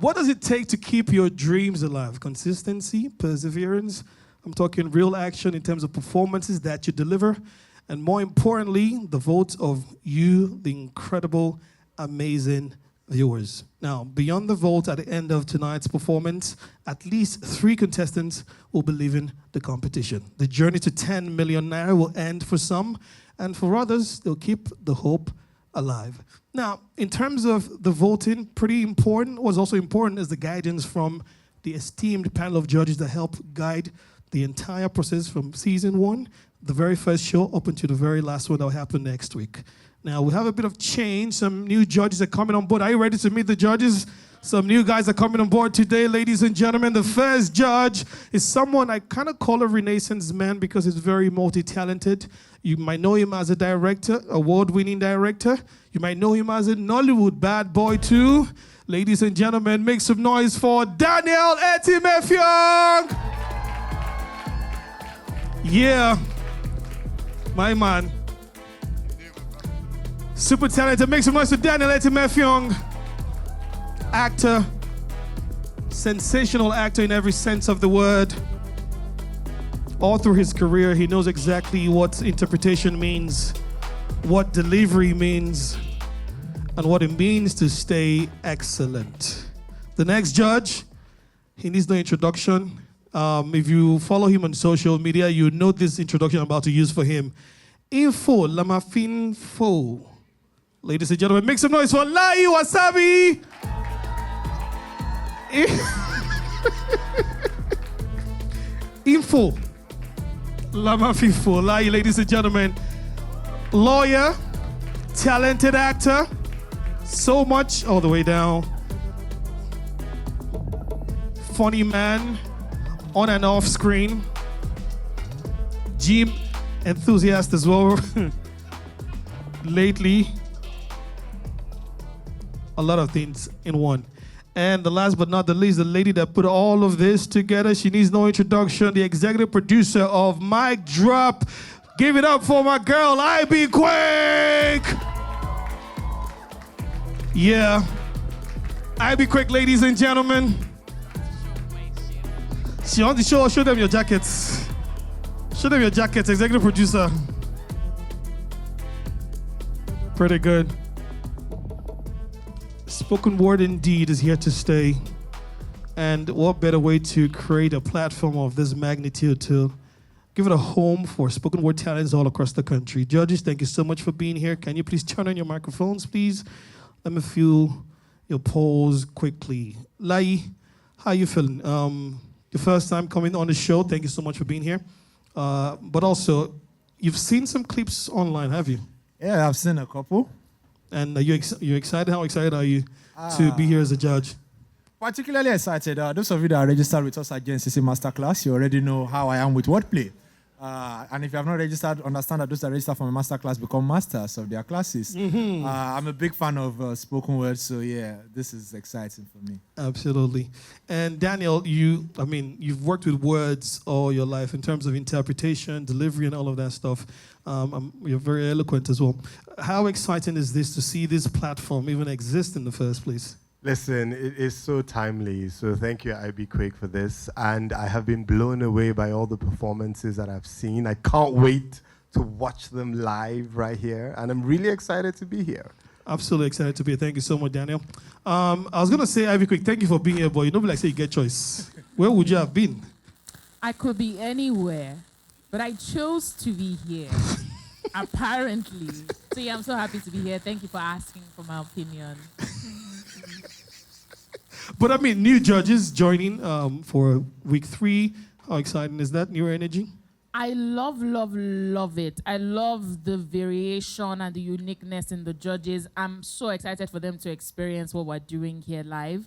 What does it take to keep your dreams alive? Consistency, perseverance. I'm talking real action in terms of performances that you deliver. And more importantly, the votes of you, the incredible, amazing viewers. Now, beyond the vote at the end of tonight's performance, at least 3 contestants will be leaving the competition. The journey to 10 million naira will end for some, and for others, they'll keep the hope alive. Now, in terms of the voting, pretty important, what's also important is the guidance from the esteemed panel of judges that help guide the entire process from season 1, the very first show, up until the very last one that will happen next week. Now, we have a bit of change. Some new judges are coming on board. Are you ready to meet the judges? Some new guys are coming on board today, ladies and gentlemen. The first judge is someone I kind of call a Renaissance man because he's very multi-talented. You might know him as a director, award-winning director. You might know him as a Nollywood bad boy too. Ladies and gentlemen, make some noise for Daniel Etimefyong. Yeah, my man. Super talented. Make some noise for Daniel Etimefyong. Actor, sensational actor in every sense of the word. All through his career, he knows exactly what interpretation means, what delivery means, and what it means to stay excellent. The next judge, he needs no introduction. If you follow him on social media, you know this introduction I'm about to use for him. Info, Lamafinfo. Ladies and gentlemen, make some noise for Lai Wasabi. Info. Lamafinfo. Lai, ladies and gentlemen. Lawyer, talented actor, so much all the way down. Funny man, on and off screen. Gym enthusiast as well. Lately, a lot of things in one. And the last but not the least, the lady that put all of this together, she needs no introduction, the executive producer of Mic Drop. Give it up for my girl, IB Quick! Yeah. IB Quick, ladies and gentlemen. She on the show, show them your jackets. Show them your jackets, executive producer. Pretty good. Spoken word indeed is here to stay. And what better way to create a platform of this magnitude to give it a home for spoken word talents all across the country. Judges, thank you so much for being here. Can you please turn on your microphones, please? Let me feel your polls quickly. Lai, how are you feeling? Your first time coming on the show. Thank you so much for being here. But also, you've seen some clips online, have you? Yeah, I've seen a couple. And are you excited? How excited are you to be here as a judge? Particularly excited. Those of you that are registered with us at GNCC Masterclass, you already know how I am with wordplay. And if you have not registered, understand that those that register for my masterclass become masters of their classes. Mm-hmm. I'm a big fan of spoken words, so yeah, this is exciting for me. Absolutely. And Daniel, you've worked with words all your life in terms of interpretation, delivery, and all of that stuff. You're very eloquent as well. How exciting is this to see this platform even exist in the first place? Listen, it is so timely. So thank you, IB Quick, for this. And I have been blown away by all the performances that I've seen. I can't wait to watch them live right here. And I'm really excited to be here. Absolutely excited to be here. Thank you so much, Daniel. I was going to say, IB Quick, thank you for being here, but you don't like say you get choice. Where would you have been? I could be anywhere, but I chose to be here. Apparently. So yeah, I'm so happy to be here. Thank you for asking for my opinion. But new judges joining for week 3. How exciting is that? New energy? I love it. I love the variation and the uniqueness in the judges. I'm so excited for them to experience what we're doing here live,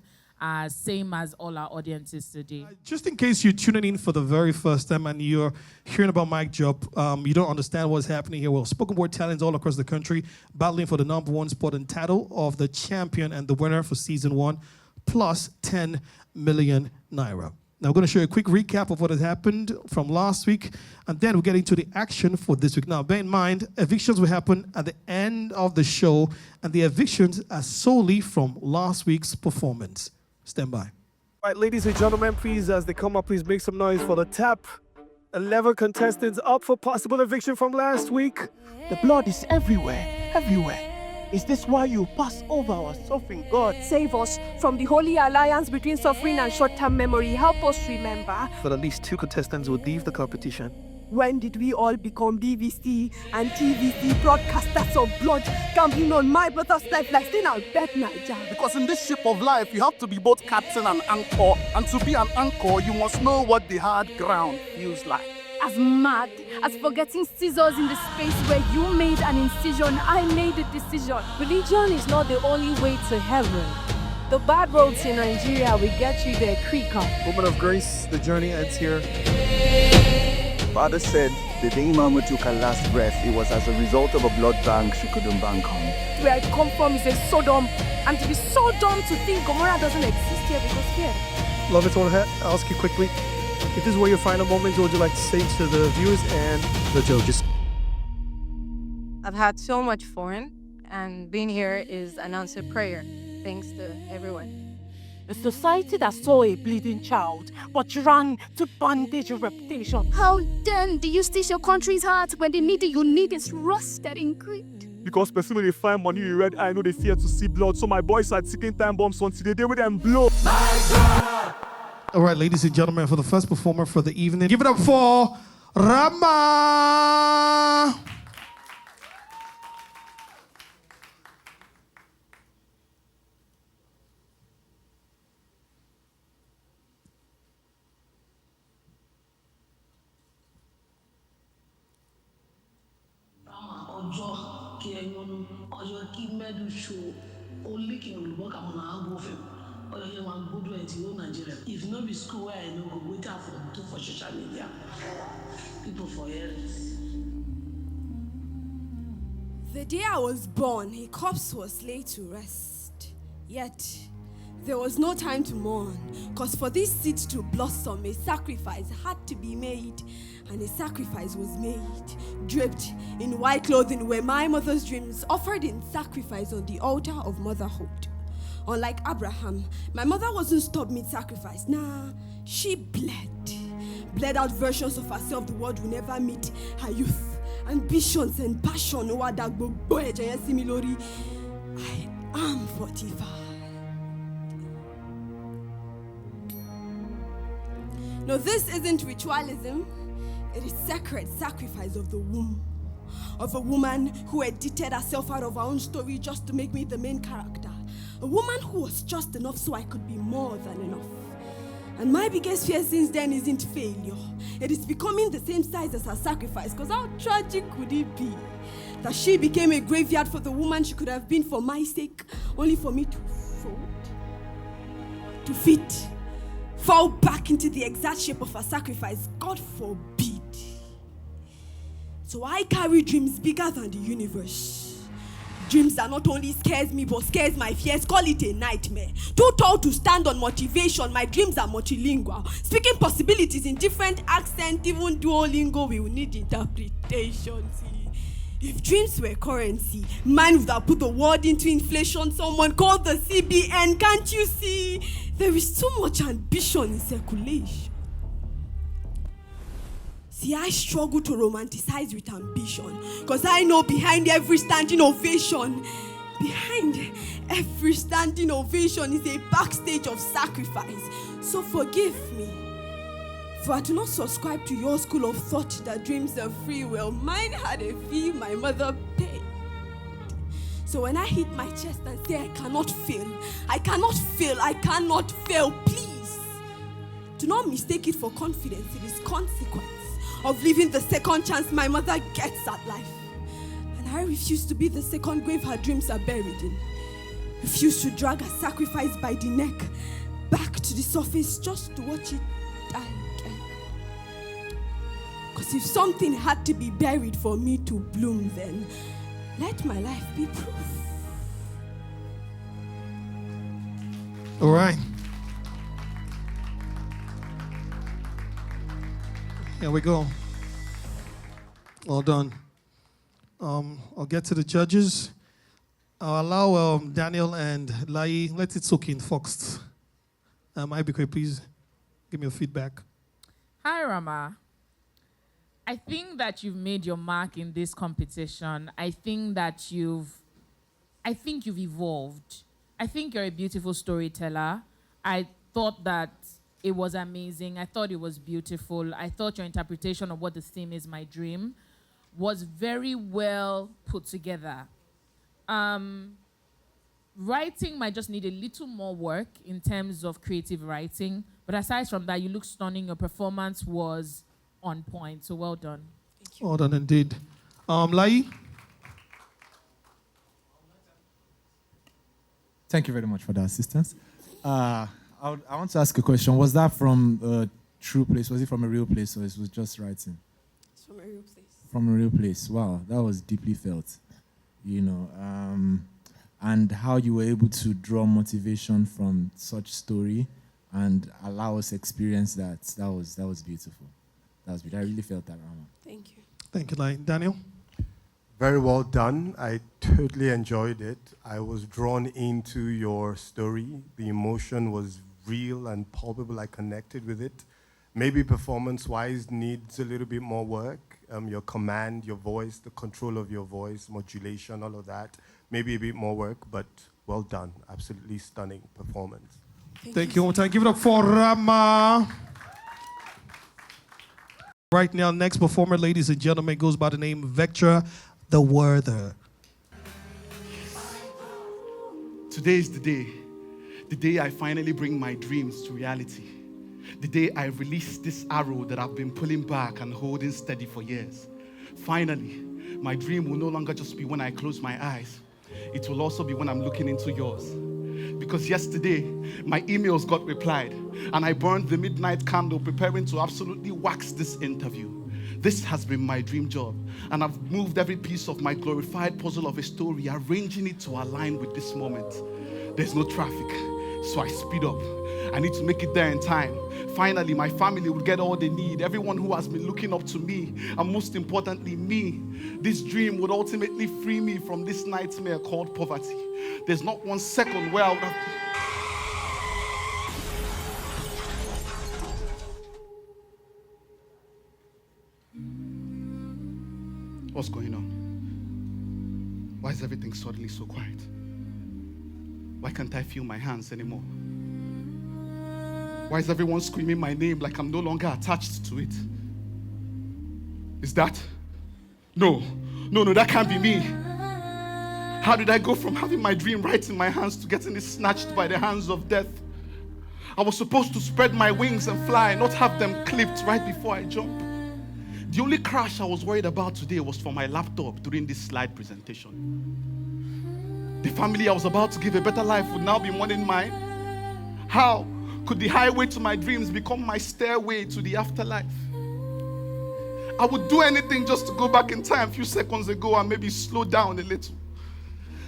same as all our audiences today. Just in case you're tuning in for the very first time and you're hearing about Mic Drop, you don't understand what's happening here. Well, spoken word talents all across the country battling for the #1 spot and title of the champion and the winner for season 1. Plus 10 million naira. Now, we're going to show you a quick recap of what has happened from last week, and then we'll get into the action for this week. Now, bear in mind, evictions will happen at the end of the show, and the evictions are solely from last week's performance. Stand by. All right, ladies and gentlemen, please, as they come up, please make some noise for the top 11 contestants up for possible eviction from last week. The blood is everywhere, everywhere. Is this why you pass over our suffering, God? Save us from the holy alliance between suffering and short-term memory. Help us remember. But at least 2 contestants would leave the competition. When did we all become BBC and TVC broadcasters of blood, gambling on my brother's life like staying out bed Niger? Because in this ship of life, you have to be both captain and anchor. And to be an anchor, you must know what the hard ground feels like. As mad as forgetting scissors in the space where you made an incision, I made a decision. Religion is not the only way to heaven. The bad roads in Nigeria will get you there quicker. Woman of grace, the journey ends here. Father said the day Mama took her last breath, it was as a result of a blood bank she couldn't bank on. Where I come from is a Sodom, and to be so dumb to think Gomorrah doesn't exist here because here. Love it, I want to ask you quickly, if this were your final moments, what would you like to say to the viewers and the judges? I've had so much fun, and being here is an answered prayer. Thanks to everyone. A society that saw a bleeding child but ran to bandage your reputation. How then do you stitch your country's heart when the needle you need is rusted in greed? Because person when they find money in red, I know they fear to see blood. So my boys are ticking time bombs until they deal with them blow. All right, ladies and gentlemen, for the first performer for the evening, give it up for Rama. If not be school where I know go wait out for do for social media. People for years. The day I was born, a corpse was laid to rest. Yet, there was no time to mourn, cause for this seed to blossom, a sacrifice had to be made. And a sacrifice was made, draped in white clothing where my mother's dreams offered in sacrifice on the altar of motherhood. Unlike Abraham, my mother wasn't stopped mid-sacrifice. Nah, she bled out versions of herself the world will never meet. Her youth, ambitions and passion. I am fortified. No, this isn't ritualism. It is sacred sacrifice of the womb. Of a woman who edited herself out of her own story just to make me the main character. A woman who was just enough so I could be more than enough. And my biggest fear since then isn't failure. It is becoming the same size as her sacrifice. Because how tragic could it be that she became a graveyard for the woman she could have been for my sake, only for me to fold, to fit, fall back into the exact shape of her sacrifice. God forbid. So I carry dreams bigger than the universe. Dreams that not only scares me but scares my fears. Call it a nightmare. Too tall to stand on motivation. My dreams are multilingual, speaking possibilities in different accents. Even Duolingo will need interpretation. See, if dreams were currency, mine would have put a word into inflation. Someone called the CBN. Can't you see? There is too much ambition in circulation. See, I struggle to romanticize with ambition, because I know behind every standing ovation, is a backstage of sacrifice. So forgive me, for I do not subscribe to your school of thought that dreams are free will. Mine had a fee my mother paid. So when I hit my chest and say I cannot fail, please do not mistake it for confidence. It is consequence of living the second chance my mother gets at life. And I refuse to be the second grave her dreams are buried in. Refuse to drag her sacrifice by the neck back to the surface just to watch it die again. Because if something had to be buried for me to bloom, then let my life be proof. All right. Here we go. Well done. I'll get to the judges. I'll allow Daniel and Lai, let it soak in first. Ibikwe, please give me your feedback. Hi, Rama. I think that you've made your mark in this competition. I think you've evolved. I think you're a beautiful storyteller. I thought that it was amazing. I thought it was beautiful. I thought your interpretation of what the theme is, my dream, was very well put together. Writing might just need a little more work in terms of creative writing, but aside from that, you look stunning. Your performance was on point, so well done. Thank you. Well done indeed. Lai? Thank you very much for the assistance. I want to ask a question. Was that from a true place? Was it from a real place, or it was just writing? It's from a real place. From a real place. Wow, that was deeply felt. And how you were able to draw motivation from such story and allow us experience that. That was beautiful. That was beautiful. I really felt that, Rama. Thank you. Thank you, Lai. Daniel? Very well done. I totally enjoyed it. I was drawn into your story. The emotion was real and palpable. I connected with it. Maybe performance-wise needs a little bit more work. Your command, your voice, the control of your voice, modulation, all of that. Maybe a bit more work, but well done. Absolutely stunning performance. Thank you one time. Give it up for Rama. Right now, next performer, ladies and gentlemen, goes by the name Vectra the Worther. Today is the day I finally bring my dreams to reality. The day I release this arrow that I've been pulling back and holding steady for years. Finally, my dream will no longer just be when I close my eyes. It will also be when I'm looking into yours. Because yesterday, my emails got replied, and I burned the midnight candle preparing to absolutely wax this interview. This has been my dream job, and I've moved every piece of my glorified puzzle of a story, arranging it to align with this moment. There's no traffic, so I speed up. I need to make it there in time. Finally, my family will get all they need, everyone who has been looking up to me, and most importantly, me. This dream would ultimately free me from this nightmare called poverty. There's not 1 second where I would have... What's going on? Why is everything suddenly so quiet? Why can't I feel my hands anymore? Why is everyone screaming my name like I'm no longer attached to it? Is that? No, that can't be me. How did I go from having my dream right in my hands to getting it snatched by the hands of death? I was supposed to spread my wings and fly, not have them clipped right before I jump. The only crash I was worried about today was for my laptop during this slide presentation. The family I was about to give a better life would now be mourning mine. How could the highway to my dreams become my stairway to the afterlife? I would do anything just to go back in time a few seconds ago and maybe slow down a little.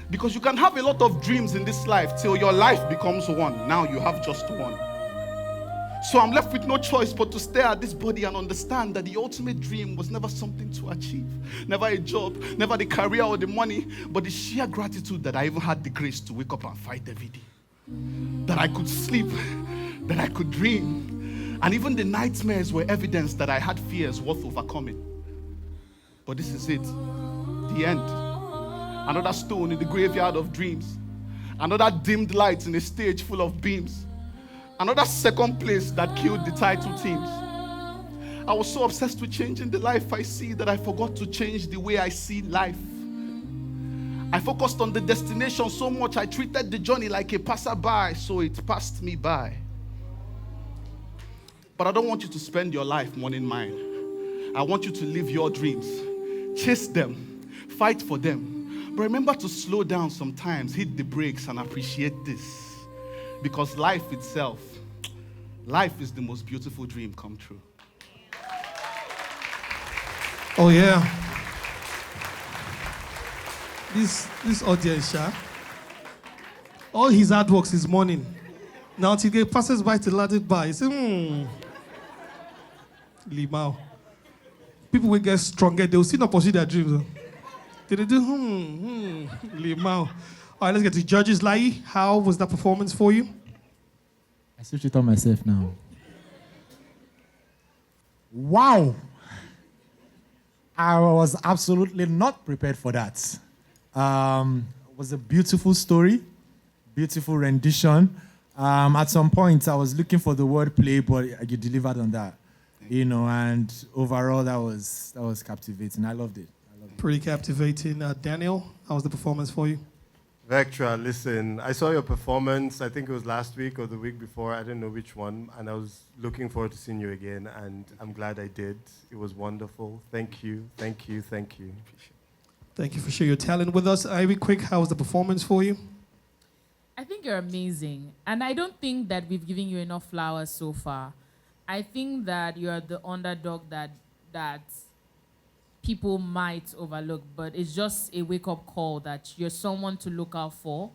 Because you can have a lot of dreams in this life till your life becomes one. Now you have just one. So I'm left with no choice but to stare at this body and understand that the ultimate dream was never something to achieve. Never a job, never the career or the money, but the sheer gratitude that I even had the grace to wake up and fight every day. That I could sleep, that I could dream. And even the nightmares were evidence that I had fears worth overcoming. But this is it, the end. Another stone in the graveyard of dreams. Another dimmed light in a stage full of beams. Another second place that killed the title teams. I was so obsessed with changing the life I see that I forgot to change the way I see life. I focused on the destination so much I treated the journey like a passerby, so it passed me by. But I don't want you to spend your life mourning mine. I want you to live your dreams. Chase them. Fight for them. But remember to slow down sometimes, hit the brakes and appreciate this. Because life itself, life is the most beautiful dream come true. Oh yeah. This audience, all his hard work is morning. Now till he passes by to let it by, he say, Limao. People will get stronger, they will still not pursue their dreams. They do, Limao. All right, let's get to judges. Lai, how was that performance for you? I I switched it on myself now. Wow. I was absolutely not prepared for that. It was a beautiful story, beautiful rendition. At some point, I was looking for the word play, but you delivered on that. You know, and overall, that was captivating. I loved it. Pretty captivating. Daniel, how was the performance for you? Vectra, listen, I saw your performance, I think it was last week or the week before, I didn't know which one, and I was looking forward to seeing you again, and I'm glad I did. It was wonderful. Thank you, thank you, thank you. Thank you for sharing your talent with us. Ivy, quick, how was the performance for you? I think you're amazing. And I don't think that we've given you enough flowers so far. I think that you're the underdog that people might overlook, but it's just a wake-up call that you're someone to look out for.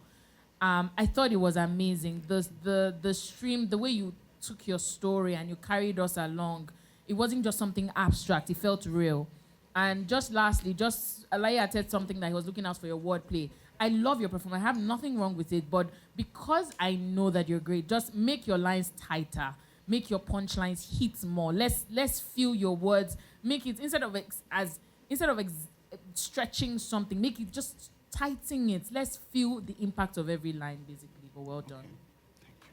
I thought it was amazing. The stream, the way you took your story and you carried us along, it wasn't just something abstract, it felt real. And just lastly, just Alaya said something that he was looking out for your wordplay. I love your performance. I have nothing wrong with it, but because I know that you're great, just make your lines tighter. Make your punchlines hit more. Let's feel your words. Make it instead of stretching something, make it just tighten it. Let's feel the impact of every line, basically. But well done.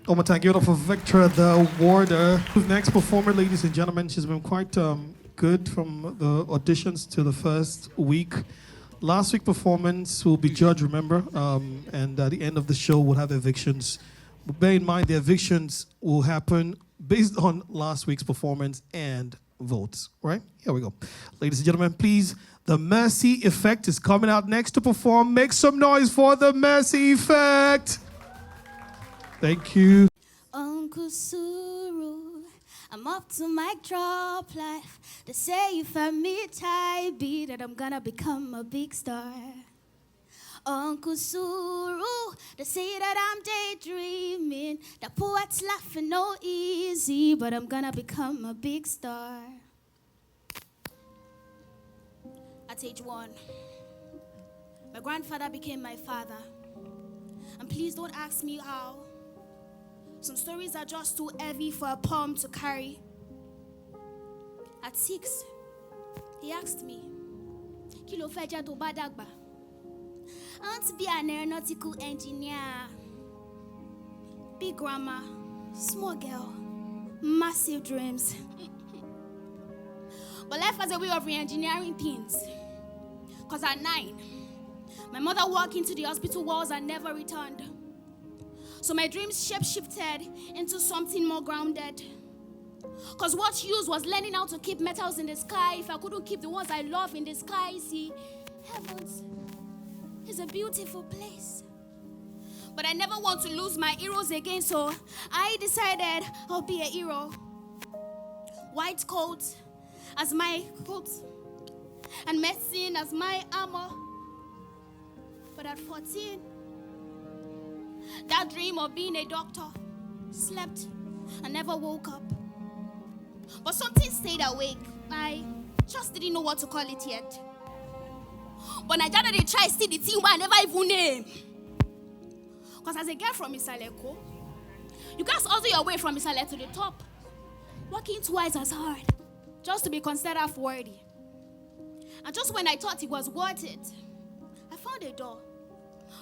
One more time, give it up for Victor, the awarder. Next performer, ladies and gentlemen, she's been quite good from the auditions to the first week. Last week's performance will be judged, remember, and at the end of the show, we'll have evictions. But bear in mind, the evictions will happen based on last week's performance and votes, right? Here we go. Ladies and gentlemen, please, the Mercy Effect is coming out next to perform. Make some noise for the Mercy Effect. Thank you. Uncle Suru, I'm up to mic drop life. They say if I meet I be that I'm gonna become a big star. Uncle Suru, they say that I'm daydreaming. The poets laughing no easy, but I'm gonna become a big star. At age 1, my grandfather became my father. And please don't ask me how. Some stories are just too heavy for a palm to carry. At 6, he asked me, Kilo feja do badagba. I want to be an aeronautical engineer. Big grandma, small girl, massive dreams. But life has a way of re-engineering things. Because at 9, my mother walked into the hospital walls and never returned. So my dreams shape-shifted into something more grounded. Because what use was learning how to keep metals in the sky if I couldn't keep the ones I love in the sky? See, heavens is a beautiful place. But I never want to lose my heroes again, so I decided I'll be a hero. White coat as my coat, and medicine as my armor. But at 14, that dream of being a doctor slept and never woke up. But something stayed awake. I just didn't know what to call it yet. But I gathered they try still the thing where I never even name. Because as a girl from Isaleko, you guys also your way from Isale to the top, working twice as hard just to be considered worthy. And just when I thought it was worth it, I found a door.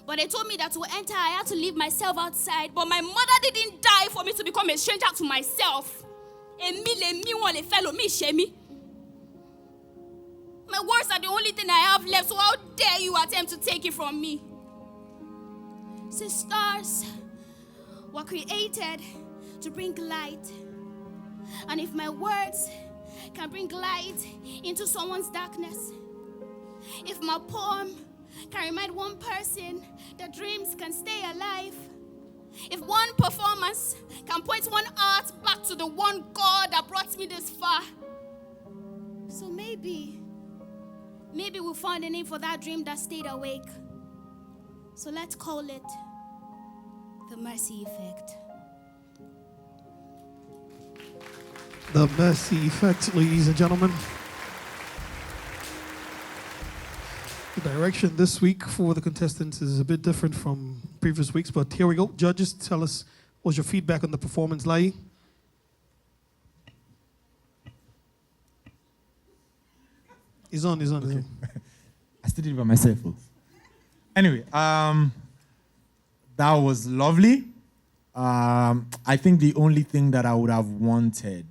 But they told me that to enter, I had to leave myself outside. But my mother didn't die for me to become a stranger to myself. My words are the only thing I have left, so how dare you attempt to take it from me? Sisters were created to bring light. And if my words can bring light into someone's darkness, if my poem can remind one person that dreams can stay alive, if one performance can point one heart back to the one God that brought me this far, so maybe we'll find a name for that dream that stayed awake. So let's call it the Mercy Effect. The Mercy Effect, ladies and gentlemen. The direction this week for the contestants is a bit different from previous weeks, but here we go. Judges, tell us What's your feedback on the performance, Lai? He's on. Okay. I still did it by myself. Anyway, that was lovely. I think the only thing that I would have wanted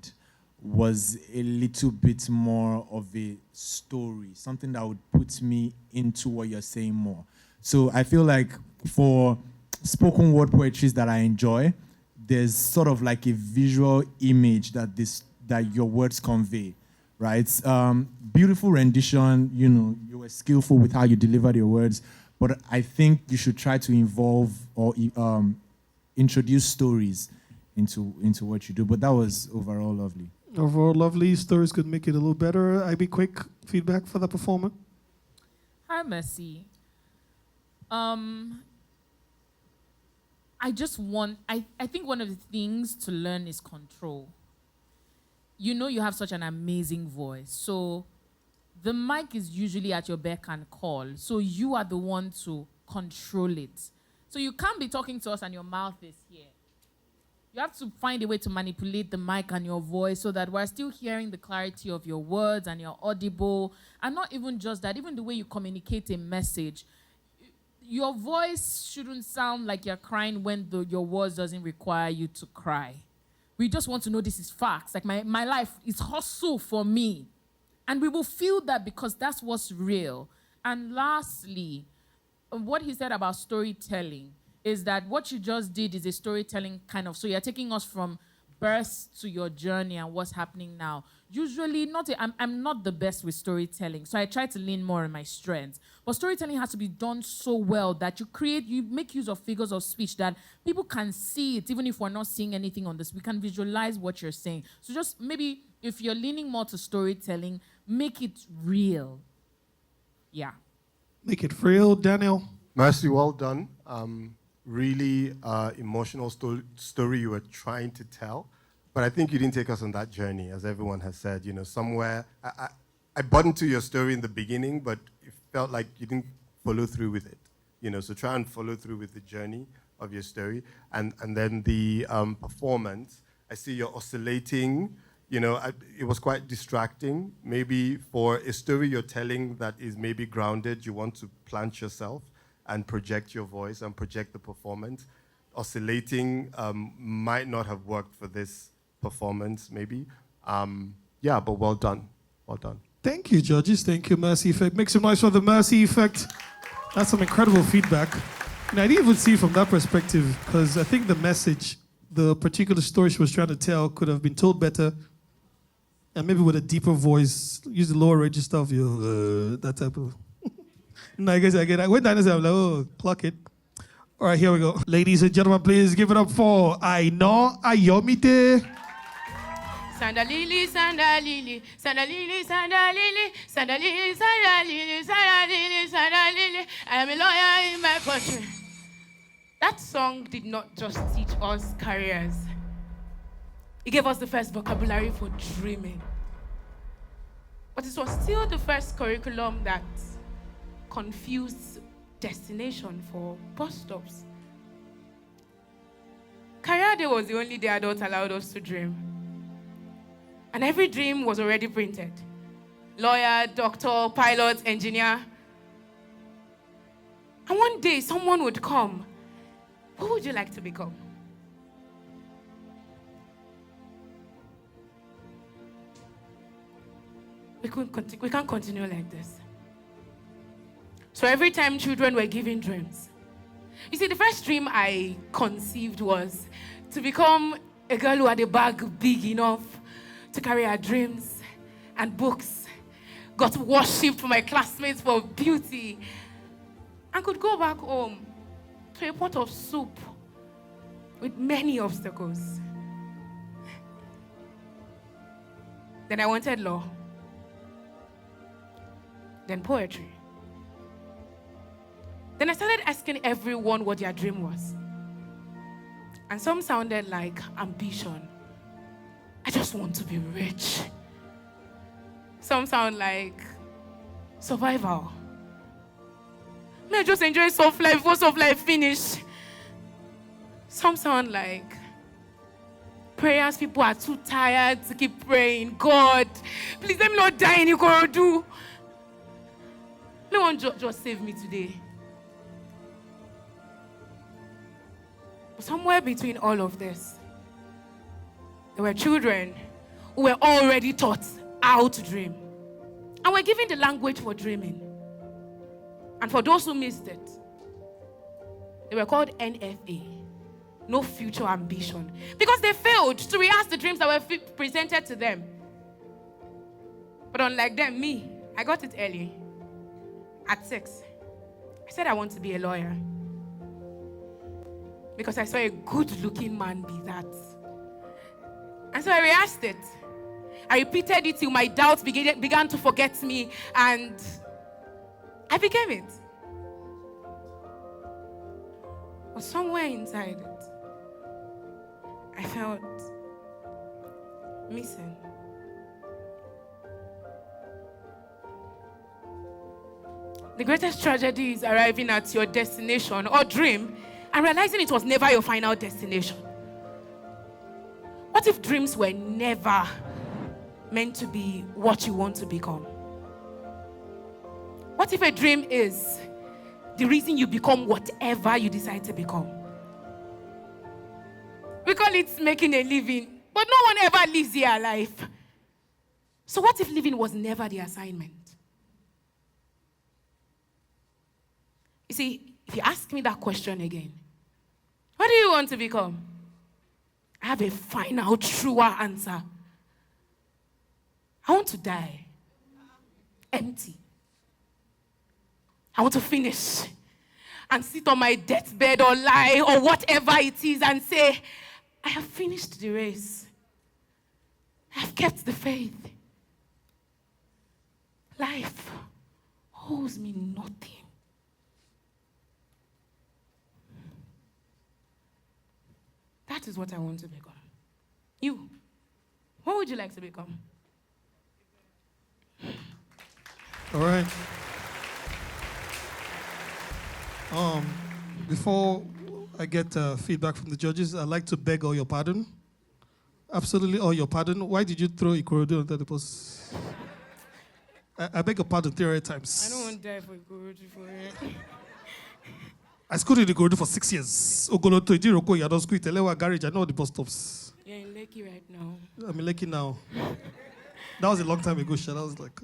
was a little bit more of a story, something that would put me into what you're saying more. So I feel like for spoken word poetries that I enjoy, there's sort of like a visual image that your words convey, right? Beautiful rendition, you were skillful with how you delivered your words, but I think you should try to involve or introduce stories into what you do. But that was overall lovely. Overall lovely. Stories could make it a little better. IB, quick feedback for the performer. Hi, Mercy. I think one of the things to learn is control. You have such an amazing voice. So the mic is usually at your beck and call. So you are the one to control it. So you can't be talking to us and your mouth is here. You have to find a way to manipulate the mic and your voice so that we're still hearing the clarity of your words and you're audible. And not even just that, even the way you communicate a message. Your voice shouldn't sound like you're crying when your words doesn't require you to cry. We just want to know this is facts. Like my life is hustle for me. And we will feel that because that's what's real. And lastly, what he said about storytelling is that what you just did is a storytelling kind of, so you're taking us from birth to your journey and what's happening now. Usually, I'm not the best with storytelling, so I try to lean more on my strengths. But storytelling has to be done so well that you make use of figures of speech that people can see it, even if we're not seeing anything on this. We can visualize what you're saying. So just maybe if you're leaning more to storytelling, make it real. Yeah. Make it real, Daniel. Mercy, well done. Really emotional story you were trying to tell. But I think you didn't take us on that journey, as everyone has said. Somewhere, I bought into your story in the beginning, but it felt like you didn't follow through with it. So try and follow through with the journey of your story. And then the performance, I see you're oscillating. It was quite distracting. Maybe for a story you're telling that is maybe grounded, you want to plant yourself and project your voice and project the performance. Oscillating might not have worked for this performance, maybe. But well done. Well done. Thank you, judges. Thank you, Mercy Effect. Make some noise for the Mercy Effect. That's some incredible feedback. And I didn't even see it from that perspective, because I think the message, the particular story she was trying to tell could have been told better, and maybe with a deeper voice, use the lower register of your, that type of... No, I guess I get it. When Daniel said, I'm like, oh, clock it. All right, here we go. Ladies and gentlemen, please give it up for Aino Ayomite. Sandalili, sandalili, sandalili, sandalili, sandalili, sandalili, sandalili, sandalili. I am a lawyer in my country. That song did not just teach us careers. It gave us the first vocabulary for dreaming. But it was still the first curriculum that confused destination for bus stops. Career Day was the only day adults allowed us to dream. And every dream was already printed. Lawyer, doctor, pilot, engineer. And one day someone would come. What would you like to become? We can't continue like this. So every time children were given dreams. You see, the first dream I conceived was to become a girl who had a bag big enough to carry her dreams and books, got worshipped from my classmates for beauty, and could go back home to a pot of soup with many obstacles. Then I wanted law. Then poetry. Then I started asking everyone what their dream was. And some sounded like ambition. I just want to be rich. Some sound like survival. May I just enjoy soft life before soft life finish. Some sound like prayers, people are too tired to keep praying. God, please let me not die in Ikorodu. No one just save me today. But somewhere between all of this, there were children who were already taught how to dream. And were given the language for dreaming. And for those who missed it, they were called NFA, no future ambition. Because they failed to rehearse the dreams that were presented to them. But unlike them, me, I got it early. At 6, I said I want to be a lawyer. Because I saw a good-looking man be that. And so I rehearsed it. I repeated it till my doubts began to forget me, and I became it. But somewhere inside it, I felt missing. The greatest tragedy is arriving at your destination or dream and realizing it was never your final destination. What if dreams were never meant to be what you want to become? What if a dream is the reason you become whatever you decide to become? We call it making a living, but no one ever lives here alive. So what if living was never the assignment? You see, if you ask me that question again, what do you want to become? I have a final, truer answer. I want to die empty. I want to finish and sit on my deathbed or lie or whatever it is and say, I have finished the race. I have kept the faith. Life owes me nothing. That is what I want to become. You, what would you like to become? All right. Before I get feedback from the judges, I'd like to beg all your pardon. Absolutely all your pardon. Why did you throw Ikorodu under the bus? I beg your pardon 3 times. I don't want to die for Ikorodu for it. I schooled in Ikorodu for 6 years. Ogoloto, Idiroko, Yadon School, Telewa Garage. I know all the bus stops. You're in Lekki right now. I'm in Lekki now. That was a long time ago, Sha. That was like...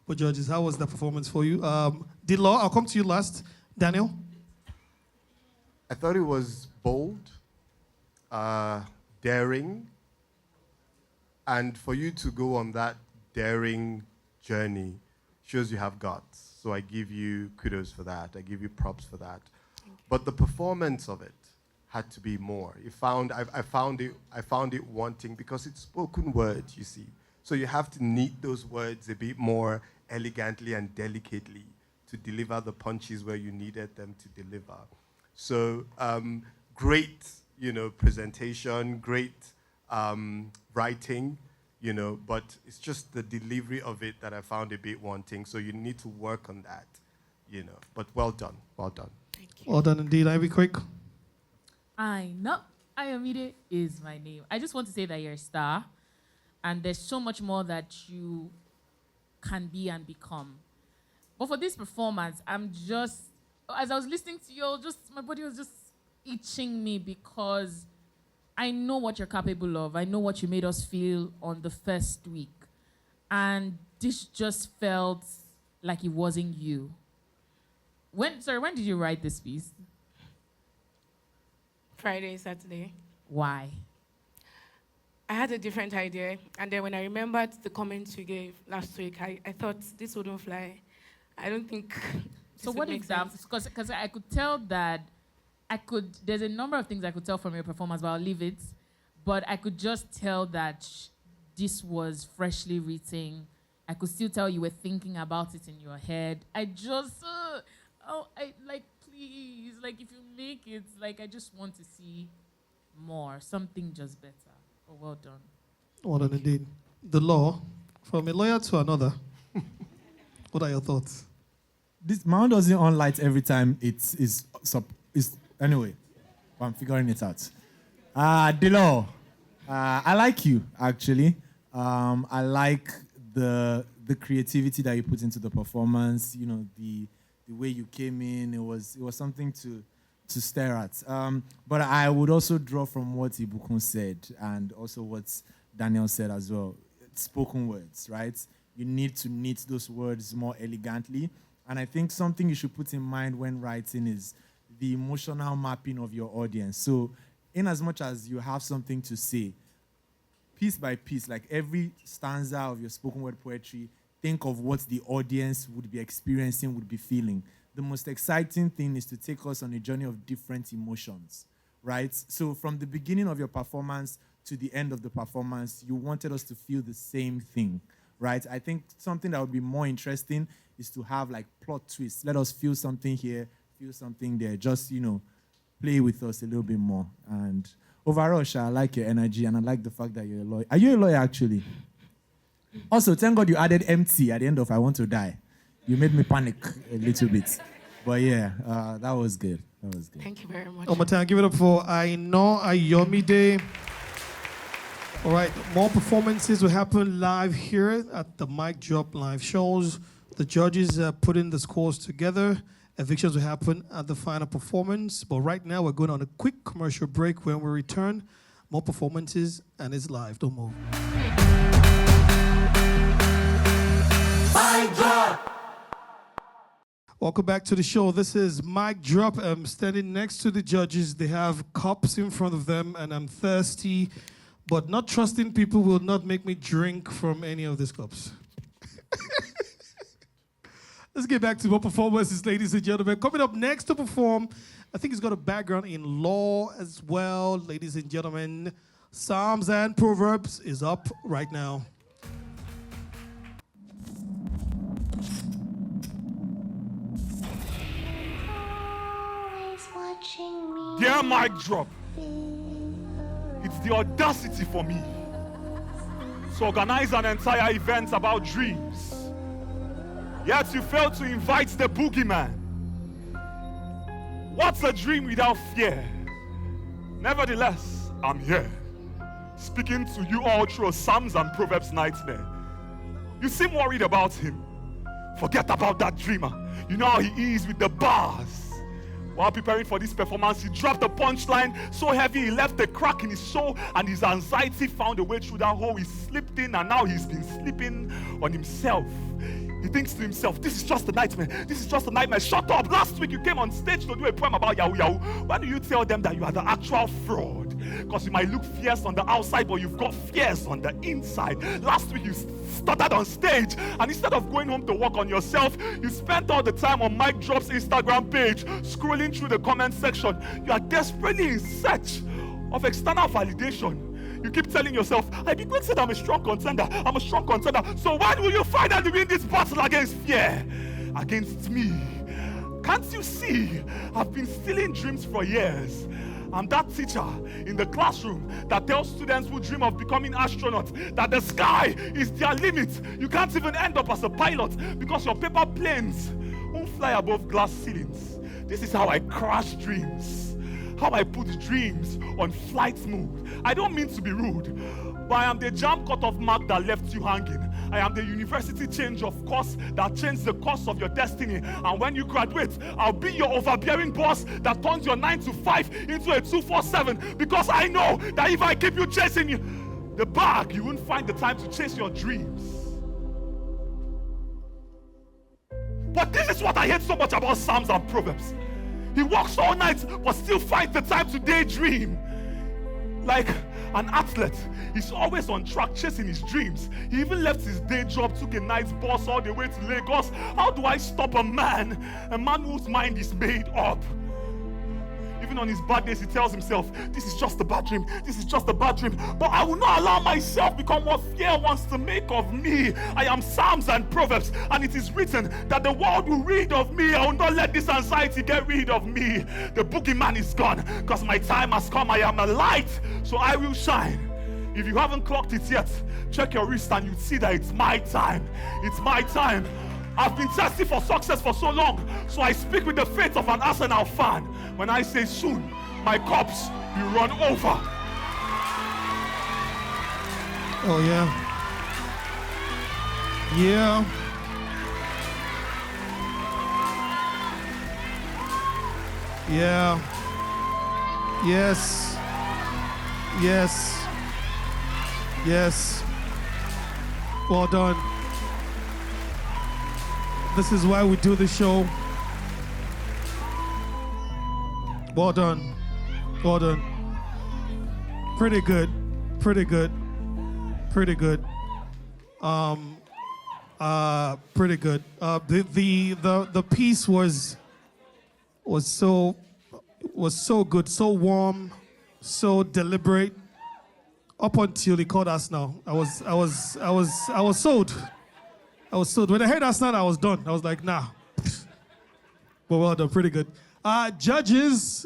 But judges, how was that performance for you? Dilaw, I'll come to you last. Daniel? I thought it was bold, daring, and for you to go on that daring journey shows you have guts. So I give you kudos for that. I give you props for that. But the performance of it had to be more. I found it wanting because it's spoken words, you see. So you have to knead those words a bit more elegantly and delicately to deliver the punches where you needed them to deliver. So great, presentation, great writing, but it's just the delivery of it that I found a bit wanting. So you need to work on that, But well done, well done. Thank you. Well done indeed. Ivy, quick. I know. Ayomide is my name. I just want to say that you're a star, and there's so much more that you can be and become. But for this performance, as I was listening to you, my body was just itching me because I know what you're capable of. I know what you made us feel on the first week. And this just felt like it wasn't you. When did you write this piece? Friday, Saturday. Why? I had a different idea, and then when I remembered the comments you gave last week, I thought this wouldn't fly. I don't think. So what is that? Because I could tell that there's a number of things I could tell from your performance, but I'll leave it. But I could just tell that this was freshly written. I could still tell you were thinking about it in your head. Please, if you make it, I just want to see more, something just better. Oh, well done. Well done indeed. The law, from a lawyer to another. What are your thoughts? My own doesn't on lights every time it's anyway. I'm figuring it out. The law. I like you, actually. I like the creativity that you put into the performance. You know, the way you came in. It was something to stare at. But I would also draw from what Ibukun said and also what Daniel said as well. Spoken words, right? You need to knit those words more elegantly. And I think something you should put in mind when writing is the emotional mapping of your audience. So in as much as you have something to say, piece by piece, like every stanza of your spoken word poetry, think of what the audience would be experiencing, would be feeling. The most exciting thing is to take us on a journey of different emotions, right? So from the beginning of your performance to the end of the performance, you wanted us to feel the same thing, right? I think something that would be more interesting is to have like plot twists. Let us feel something here, feel something there. Just, play with us a little bit more. And overall, Sha, I like your energy and I like the fact that you're a lawyer. Are you a lawyer, actually? Also, thank God you added empty at the end of I Want to Die. You made me panic a little bit. But yeah, that was good. That was good. Thank you very much. One more time, give it up for I Know Ayomide. All right, more performances will happen live here at the Mic Drop live shows. The judges are putting the scores together. Evictions will happen at the final performance. But right now, we're going on a quick commercial break. When we return, more performances, and it's live. Don't move. Mic Drop! Welcome back to the show. This is Mic Drop. I'm standing next to the judges. They have cups in front of them, and I'm thirsty. But not trusting people will not make me drink from any of these cups. Let's get back to more performances, ladies and gentlemen. Coming up next to perform, I think he's got a background in law as well, ladies and gentlemen. Psalms and Proverbs is up right now. Dear Mic Drop, it's the audacity for me to organize an entire event about dreams. Yet you failed to invite the boogeyman. What's a dream without fear? Nevertheless, I'm here, speaking to you all through a Psalms and Proverbs nightmare. You seem worried about him. Forget about that dreamer. You know how he is with the bars. While preparing for this performance, he dropped a punchline so heavy he left a crack in his soul, and his anxiety found a way through that hole. He slipped in, and now he's been sleeping on himself. He thinks to himself, this is just a nightmare. This is just a nightmare. Shut up. Last week you came on stage to do a poem about Yahoo Yahoo. Why do you tell them that you are the actual fraud? Because you might look fierce on the outside, but you've got fears on the inside. Last week you stuttered on stage, and instead of going home to work on yourself, you spent all the time on Mic Drop's Instagram page, scrolling through the comment section. You are desperately in search of external validation. You keep telling yourself, Ibikun said I'm a strong contender. I'm a strong contender. So when will you finally win this battle against fear? Against me? Can't you see? I've been stealing dreams for years. I'm that teacher in the classroom that tells students who dream of becoming astronauts that the sky is their limit. You can't even end up as a pilot because your paper planes won't fly above glass ceilings. This is how I crash dreams. How I put dreams on flight mode. I don't mean to be rude, but I am the jam cut off mark that left you hanging. I am the university change of course that changed the course of your destiny. And when you graduate, I'll be your overbearing boss that turns your 9 to 5 into a 247, because I know that if I keep you chasing the bag, you won't find the time to chase your dreams. But this is what I hate so much about Psalms and Proverbs. He works all night, but still finds the time to daydream. Like an athlete, he's always on track chasing his dreams. He even left his day job, took a night bus all the way to Lagos. How do I stop a man whose mind is made up? Even on his bad days, he tells himself, this is just a bad dream, this is just a bad dream. But I will not allow myself become what fear wants to make of me. I am Psalms and Proverbs, and it is written that the world will read of me. I will not let this anxiety get rid of me. The boogeyman is gone, because my time has come. I am a light, so I will shine. If you haven't clocked it yet, check your wrist and you'll see that it's my time. It's my time. I've been thirsty for success for so long, so I speak with the faith of an Arsenal fan. When I say soon, my cups will run over. Oh, yeah. Yeah. Yeah. Yes. Yes. Yes. Well done. This is why we do the show. Well done. Well done. Pretty good. Pretty good. Pretty good. Pretty good. The piece was so good, so warm, so deliberate. Up until he called us now, I was sold. I was sold. When I heard us now, I was done. I was like, nah. But well done, pretty good. Judges,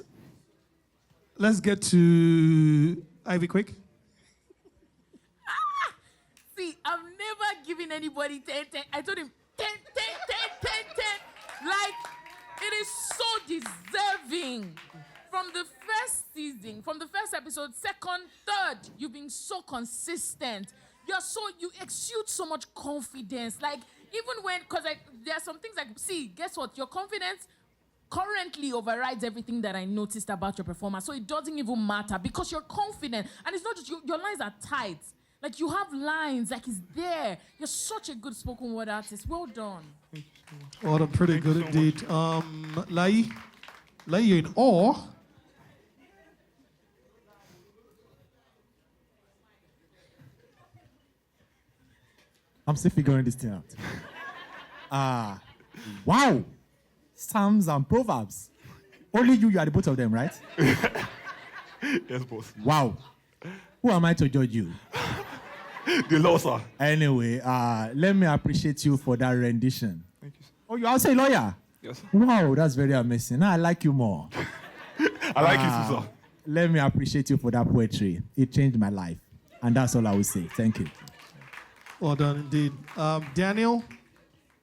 let's get to Ivy quick. See, I've never given anybody 10, 10. I told him 10, 10, 10, 10, 10. Like, it is so deserving. From the first season, from the first episode, second, third, you've been so consistent. You exude so much confidence. Like, even when, because like, there are some things like, see, guess what? Your confidence currently overrides everything that I noticed about your performance. So it doesn't even matter because you're confident. And it's not just, your lines are tight. Like, you have lines, like, it's there. You're such a good spoken word artist. Well done. Well done, pretty good indeed. Lai, you're in awe. I'm still figuring this thing out. Wow. Psalms and Proverbs. Only you are the both of them, right? Yes, boss. Wow. Who am I to judge you? The law, sir. Anyway, let me appreciate you for that rendition. Thank you, sir. Oh, you're also a lawyer? Yes, sir. Wow, that's very amazing. Now I like you more. I like you too, sir. Let me appreciate you for that poetry. It changed my life. And that's all I will say. Thank you. Well done indeed. Daniel?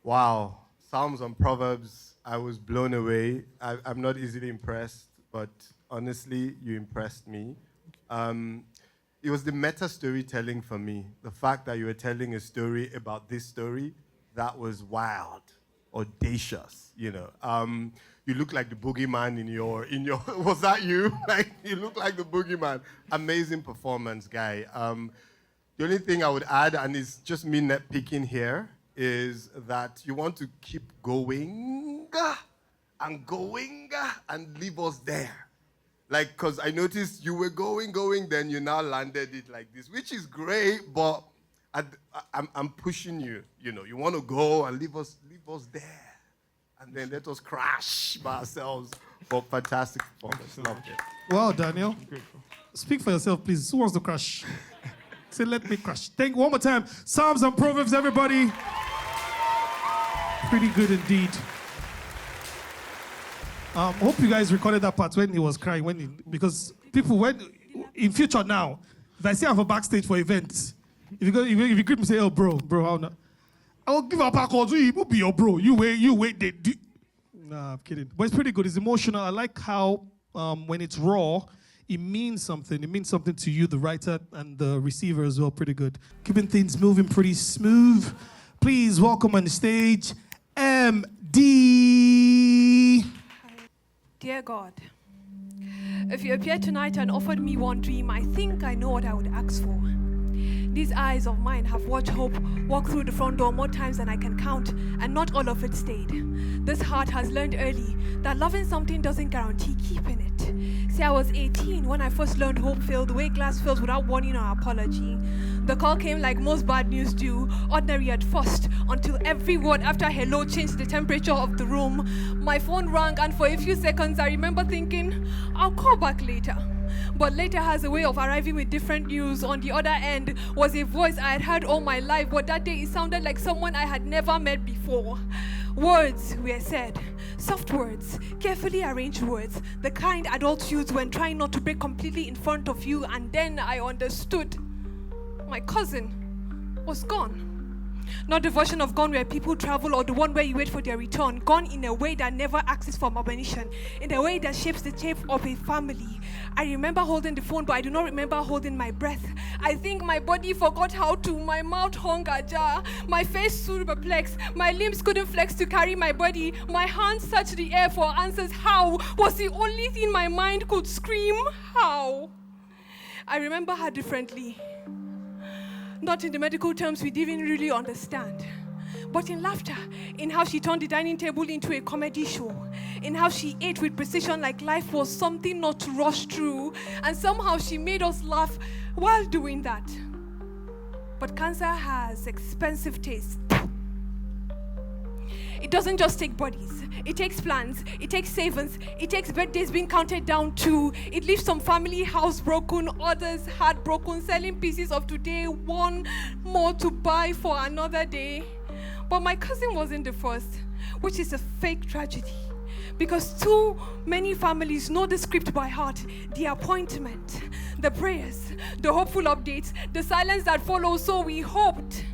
Wow. Psalms and Proverbs, I was blown away. I'm not easily impressed, but honestly, you impressed me. It was the meta storytelling for me. The fact that you were telling a story about this story, that was wild, audacious, you know. You look like the boogeyman in your, was that you? Like, you look like the boogeyman. Amazing performance, guy. The only thing I would add, and it's just me nitpicking here, is that you want to keep going and going and leave us there. Like, because I noticed you were going, then you now landed it like this, which is great, but I'm pushing you. You know, you want to go and leave us there. And then let us crash by ourselves. But fantastic performance. Loved it. Well, Daniel. Speak for yourself, please. Who wants to crash? Say, let me crash. Thank you one more time. Psalms and Proverbs, everybody. Pretty good indeed. Hope you guys recorded that part when he was crying. Because people, in future now, if I see him for backstage for events, if you greet me, say, oh, bro, how not? I'll give up a call to you. It will be your bro. You wait. Nah, I'm kidding. But it's pretty good. It's emotional. I like how when it's raw, it means something. It means something to you, the writer, and the receiver as well. Pretty good. Keeping things moving pretty smooth. Please welcome on the stage, MD. Dear God, if you appeared tonight and offered me one dream, I think I know what I would ask for. These eyes of mine have watched hope walk through the front door more times than I can count, and not all of it stayed. This heart has learned early that loving something doesn't guarantee keeping it. See, I was 18 when I first learned hope failed the way glass fails without warning or apology. The call came like most bad news do, ordinary at first, until every word after hello changed the temperature of the room. My phone rang, and for a few seconds I remember thinking, I'll call back later. But later has a way of arriving with different news. On the other end was a voice I had heard all my life, but that day it sounded like someone I had never met before. Words were said, soft words, carefully arranged words, the kind adults use when trying not to break completely in front of you. And then I understood. My cousin was gone. Not the version of gone where people travel or the one where you wait for their return. Gone in a way that never asks for permission, in a way that shapes the shape of a family. I remember holding the phone, but I do not remember holding my breath. I think my body forgot how to, my mouth hung ajar, my face stood perplexed, my limbs couldn't flex to carry my body, my hands touched the air for answers. How was the only thing my mind could scream. How? I remember her differently. Not in the medical terms we didn't really understand, but in laughter, in how she turned the dining table into a comedy show, in how she ate with precision like life was something not to rush through, and somehow she made us laugh while doing that. But cancer has expensive taste. It doesn't just take bodies. It takes plans. It takes savings. It takes birthdays being counted down too. It leaves some family housebroken, others heartbroken, selling pieces of today, one more to buy for another day. But my cousin wasn't the first, which is a fake tragedy. Because too many families know the script by heart, the appointment, the prayers, the hopeful updates, the silence that follows. So we hoped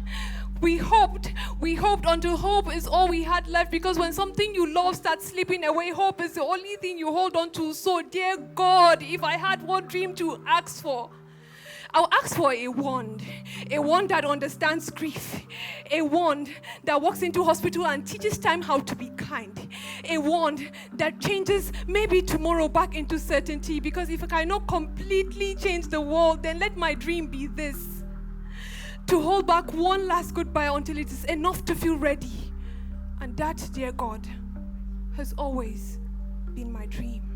until hope is all we had left, because when something you love starts slipping away, hope is the only thing you hold on to. So dear God, if I had one dream to ask for, I'll ask for a wand that understands grief, a wand that walks into hospital and teaches time how to be kind, a wand that changes maybe tomorrow back into certainty, because if I cannot completely change the world, then let my dream be this: to hold back one last goodbye until it is enough to feel ready. And that, dear God, has always been my dream.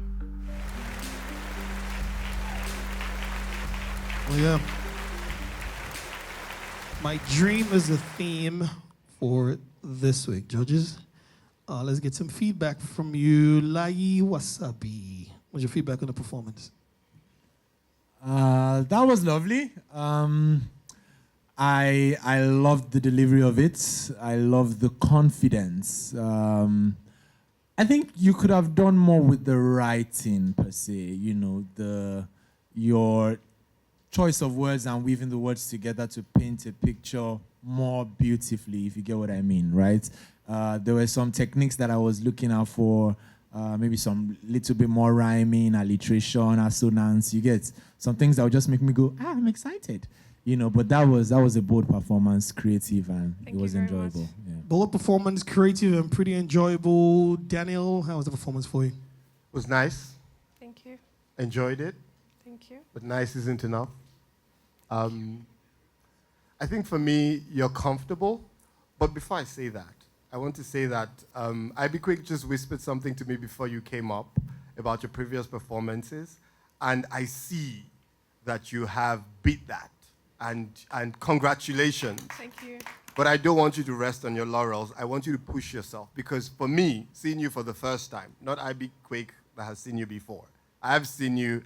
Well, yeah. My dream is the theme for this week, judges. Let's get some feedback from you. Lai Wasabi. What's your feedback on the performance? That was lovely. I loved the delivery of it. I loved the confidence. I think you could have done more with the writing per se. You know, your choice of words and weaving the words together to paint a picture more beautifully, if you get what I mean, right? There were some techniques that I was looking out for, maybe some little bit more rhyming, alliteration, assonance. You get some things that would just make me go, I'm excited. You know, but that was a bold performance, creative, and it was enjoyable. Yeah. Bold performance, creative, and pretty enjoyable. Daniel, how was the performance for you? It was nice. Thank you. Enjoyed it. Thank you. But nice isn't enough. I think for me, you're comfortable. But before I say that, I want to say that Ivy Quick just whispered something to me before you came up about your previous performances. And I see that you have beat that. And congratulations. Thank you. But I don't want you to rest on your laurels. I want you to push yourself. Because for me, seeing you for the first time, not Ivy Quick that has seen you before, I'm seeing you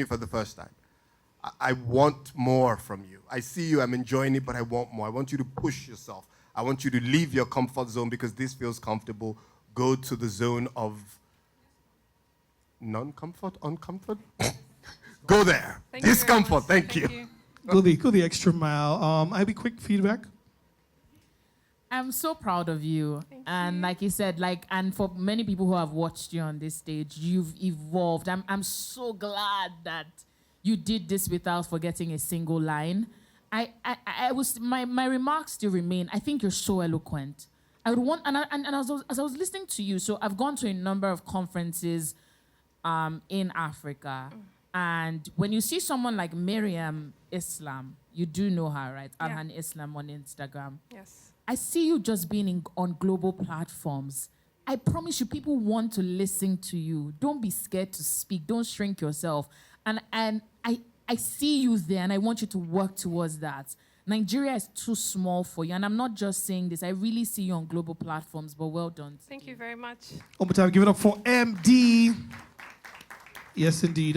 for the first time. I want more from you. I see you, I'm enjoying it, but I want more. I want you to push yourself. I want you to leave your comfort zone because this feels comfortable. Go to the zone of non-comfort, uncomfort. Go there. Thank you Discomfort. very Thank you. Go the extra mile. Ivy, quick feedback. I'm so proud of you. And like you said, and for many people who have watched you on this stage, you've evolved. I'm so glad that you did this without forgetting a single line. My remarks still remain. I think you're so eloquent. I would want, as I was listening to you, so I've gone to a number of conferences in Africa. And when you see someone like Miriam Islam, you do know her, right? Yeah. Alhan Islam on Instagram. Yes. I see you just being on global platforms. I promise you, people want to listen to you. Don't be scared to speak. Don't shrink yourself. And I see you there, and I want you to work towards that. Nigeria is too small for you, and I'm not just saying this. I really see you on global platforms, but well done. Thank you very much. One more time, give it up for MD. Yes, indeed.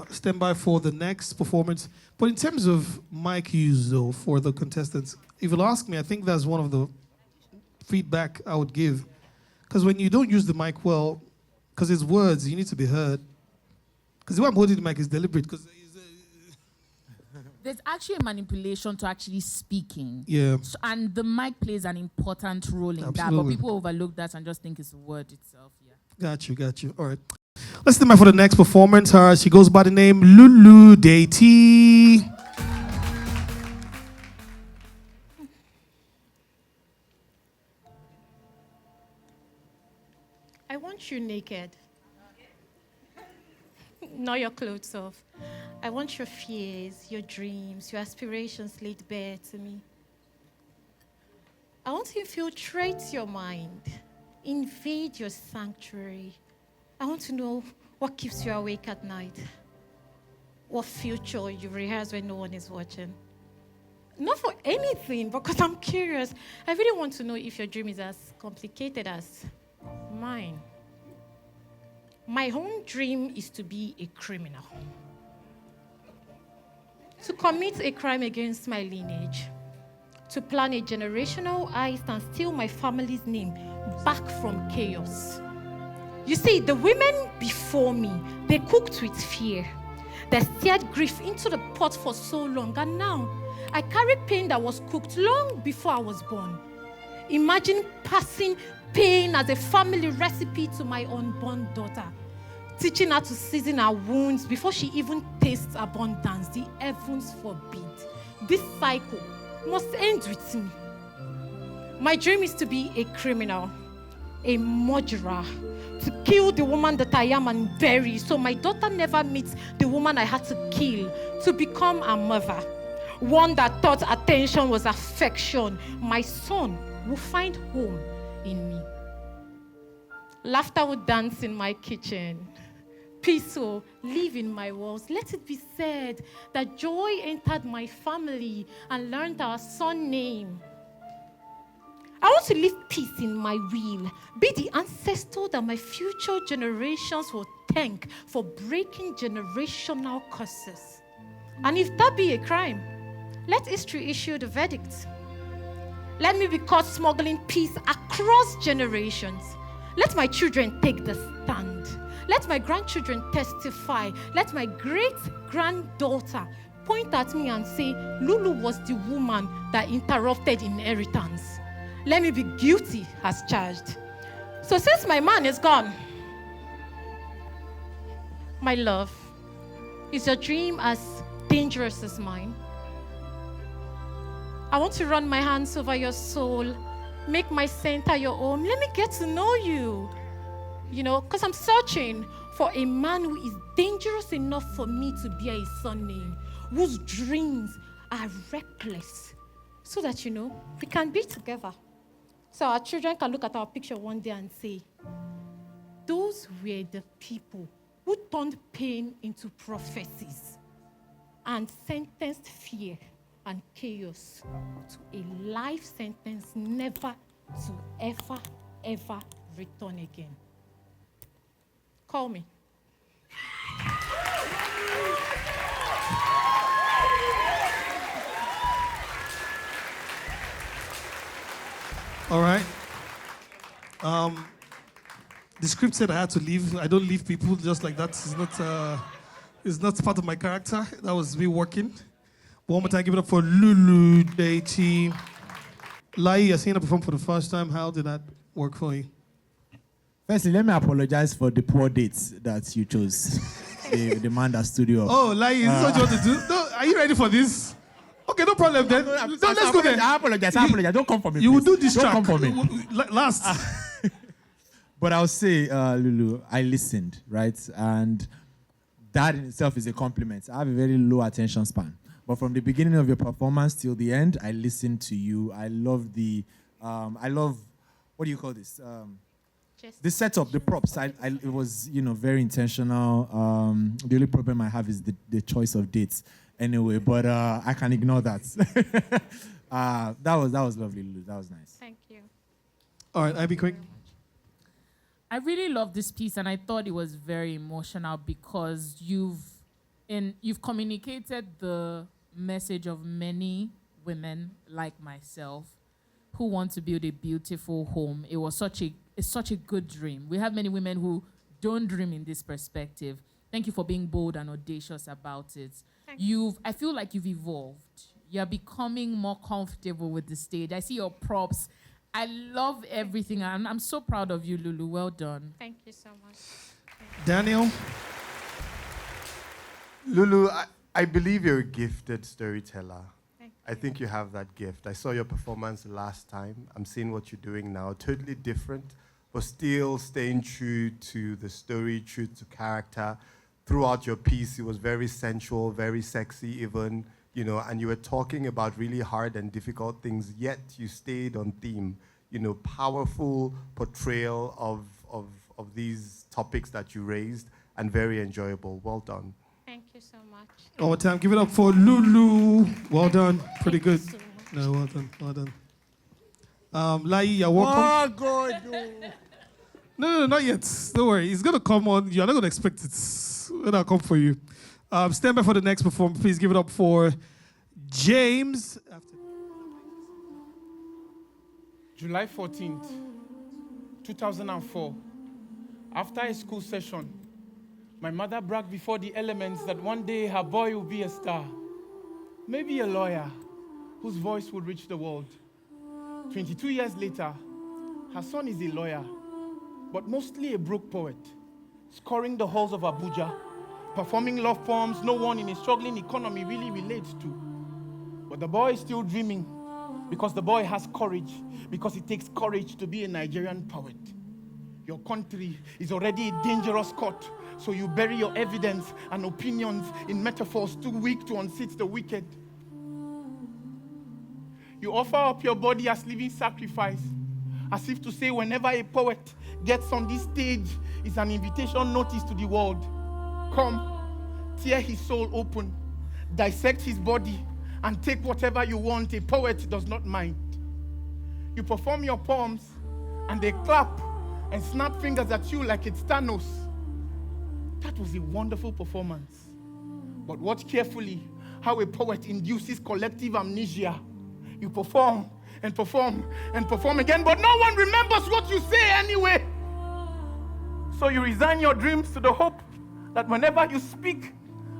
Stand by for the next performance. But in terms of mic use, though, for the contestants, if you'll ask me, I think that's one of the feedback I would give. Because when you don't use the mic well, because it's words, you need to be heard. Because the way I'm holding the mic is deliberate. Because there's actually a manipulation to actually speaking. Yeah. So, and the mic plays an important role in that. But Absolutely. people overlook that and just think it's the word itself. Yeah. Got you. All right. Let's stand by for the next performance. She goes by the name Lulu Deity. I want you naked. Not your clothes off. I want your fears, your dreams, your aspirations laid bare to me. I want to infiltrate your mind, invade your sanctuary. I want to know what keeps you awake at night, what future you rehearse when no one is watching. Not for anything, because I'm curious. I really want to know if your dream is as complicated as mine. My own dream is to be a criminal, to commit a crime against my lineage, to plan a generational heist and steal my family's name back from chaos. You see, the women before me, they cooked with fear. They stirred grief into the pot for so long, and now I carry pain that was cooked long before I was born. Imagine passing pain as a family recipe to my unborn daughter, teaching her to season her wounds before she even tastes abundance. The heavens forbid. This cycle must end with me. My dream is to be a criminal, a murderer, to kill the woman that I am and bury, so my daughter never meets the woman I had to kill to become a mother. One that thought attention was affection. My son will find home in me. Laughter will dance in my kitchen. Peace will live in my walls. Let it be said that joy entered my family and learned our son name. I want to leave peace in my will, be the ancestor that my future generations will thank for breaking generational curses. And if that be a crime, let history issue the verdict. Let me be caught smuggling peace across generations. Let my children take the stand. Let my grandchildren testify. Let my great-granddaughter point at me and say, Lulu was the woman that interrupted inheritance. Let me be guilty as charged. So since my man is gone, my love, is your dream as dangerous as mine? I want to run my hands over your soul, make my center your home. Let me get to know you. You know, because I'm searching for a man who is dangerous enough for me to bear his son name, whose dreams are reckless, so that, you know, we can be together. So our children can look at our picture one day and say, those were the people who turned pain into prophecies and sentenced fear and chaos to a life sentence never to ever return again. Call me. All right. The script said I had to leave. I don't leave people just like that. It's not part of my character. That was me working. But one more time, give it up for Lulu Deity. Lai, you're seeing her perform for the first time. How did that work for you? Firstly, let me apologize for the poor dates that you chose. the man that stood you up. Oh, Lai, is this what you want to do? No, are you ready for this? Okay, no problem then. Let's go there. I apologize. Don't come for me. You will do this Don't track. come for me. Last. But I'll say, Lulu, I listened, right? And that in itself is a compliment. I have a very low attention span. But from the beginning of your performance till the end, I listened to you. I love what do you call this? The setup, the props. It was, very intentional. The only problem I have is the choice of dates anyway, but I can ignore that. That was lovely, Lulu. That was nice. Thank you. All right, I'll be quick. I really love this piece, and I thought it was very emotional because you've communicated the message of many women like myself who want to build a beautiful home. It's such a good dream. We have many women who don't dream in this perspective. Thank you for being bold and audacious about it. I feel like you've evolved. You're becoming more comfortable with the stage. I see your props. I love everything. I'm so proud of you, Lulu. Well done. Thank you so much. Daniel? Lulu, I believe you're a gifted storyteller. I think you have that gift. I saw your performance last time. I'm seeing what you're doing now. Totally different, but still staying true to the story, true to character. Throughout your piece, it was very sensual, very sexy even, you know, and you were talking about really hard and difficult things, yet you stayed on theme. You know, powerful portrayal of these topics that you raised, and very enjoyable. Well done. Thank you so much. One more time, give it up for Lulu. Well done, pretty good. No, well done, well done. Lai, you're welcome. Oh, God. No, not yet. Don't worry, it's gonna come on. You're not gonna expect it. It'll come for you. Stand by for the next performance. Please give it up for James. July 14th, 2004. After a school session, my mother bragged before the elements that one day her boy will be a star, maybe a lawyer whose voice would reach the world. 22 years later, her son is a lawyer, but mostly a broke poet, scoring the halls of Abuja, performing love poems no one in a struggling economy really relates to. But the boy is still dreaming because the boy has courage, because it takes courage to be a Nigerian poet. Your country is already a dangerous court, so you bury your evidence and opinions in metaphors too weak to unseat the wicked. You offer up your body as living sacrifice, as if to say whenever a poet gets on this stage, it's an invitation notice to the world. Come, tear his soul open, dissect his body, and take whatever you want. A poet does not mind. You perform your poems, and they clap and snap fingers at you like it's Thanos. That was a wonderful performance. But watch carefully how a poet induces collective amnesia. You perform and perform and perform again, but no one remembers what you say anyway. So you resign your dreams to the hope that whenever you speak,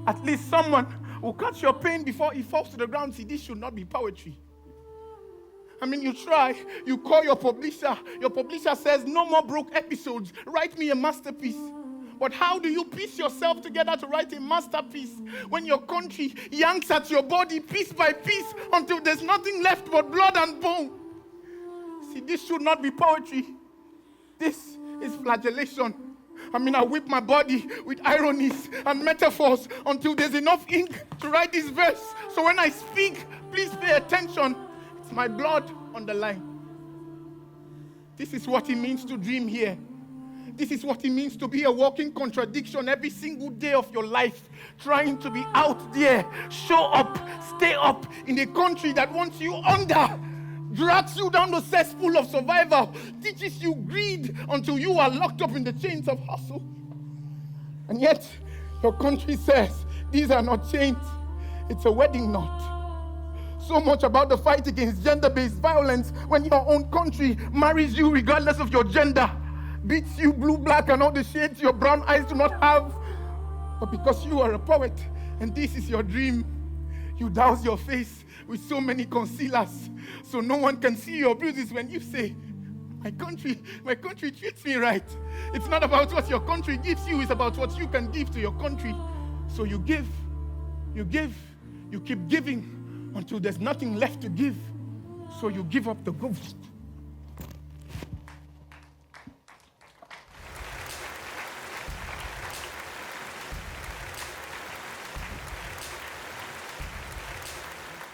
at least someone will catch your pain before it falls to the ground. See, this should not be poetry. I mean, you try, you call your publisher says, no more broke episodes, write me a masterpiece. But how do you piece yourself together to write a masterpiece when your country yanks at your body piece by piece until there's nothing left but blood and bone? See, this should not be poetry. This is flagellation. I mean, I whip my body with ironies and metaphors until there's enough ink to write this verse. So when I speak, please pay attention. It's my blood on the line. This is what it means to dream here. This is what it means to be a walking contradiction every single day of your life, trying to be out there, show up, stay up in a country that wants you under, drags you down the cesspool of survival, teaches you greed until you are locked up in the chains of hustle. And yet, your country says, these are not chains, it's a wedding knot. So much about the fight against gender-based violence when your own country marries you regardless of your gender, beats you blue, black, and all the shades your brown eyes do not have. But because you are a poet and this is your dream, you douse your face with so many concealers so no one can see your bruises when you say, my country treats me right. It's not about what your country gives you, it's about what you can give to your country. So you give, you keep giving until there's nothing left to give. So you give up the ghost.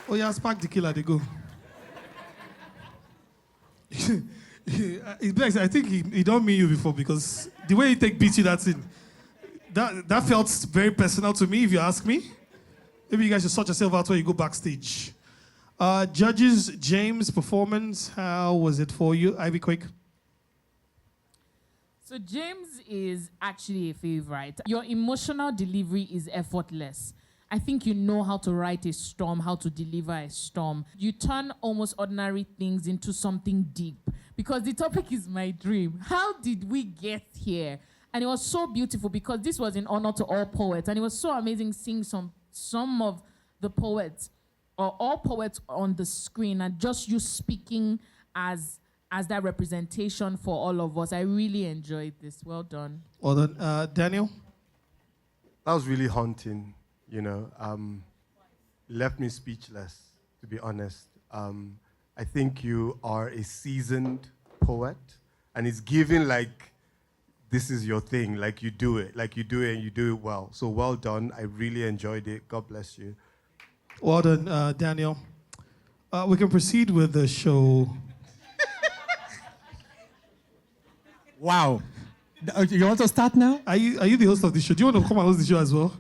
Oh yeah, spark the killer, they go. I think he don't meet you before because the way he beat you, that's it. That felt very personal to me, if you ask me. Maybe you guys should sort yourself out when you go backstage. Judges, James' performance, how was it for you? Ivy, quick. So James is actually a favorite. Your emotional delivery is effortless. I think you know how to write a storm, how to deliver a storm. You turn almost ordinary things into something deep because the topic is my dream. How did we get here? And it was so beautiful because this was in honor to all poets. And it was so amazing seeing some of the poets or all poets on the screen and just you speaking as as that representation for all of us. I really enjoyed this. Well done. Well done. Daniel? That was really haunting, you know. Left me speechless, to be honest. I think you are a seasoned poet, and it's given like this is your thing, like you do it and you do it well. So well done. I really enjoyed it. God bless you. Well done, Daniel. We can proceed with the show. Wow. You want to start now? Are you the host of the show? Do you want to come and host the show as well?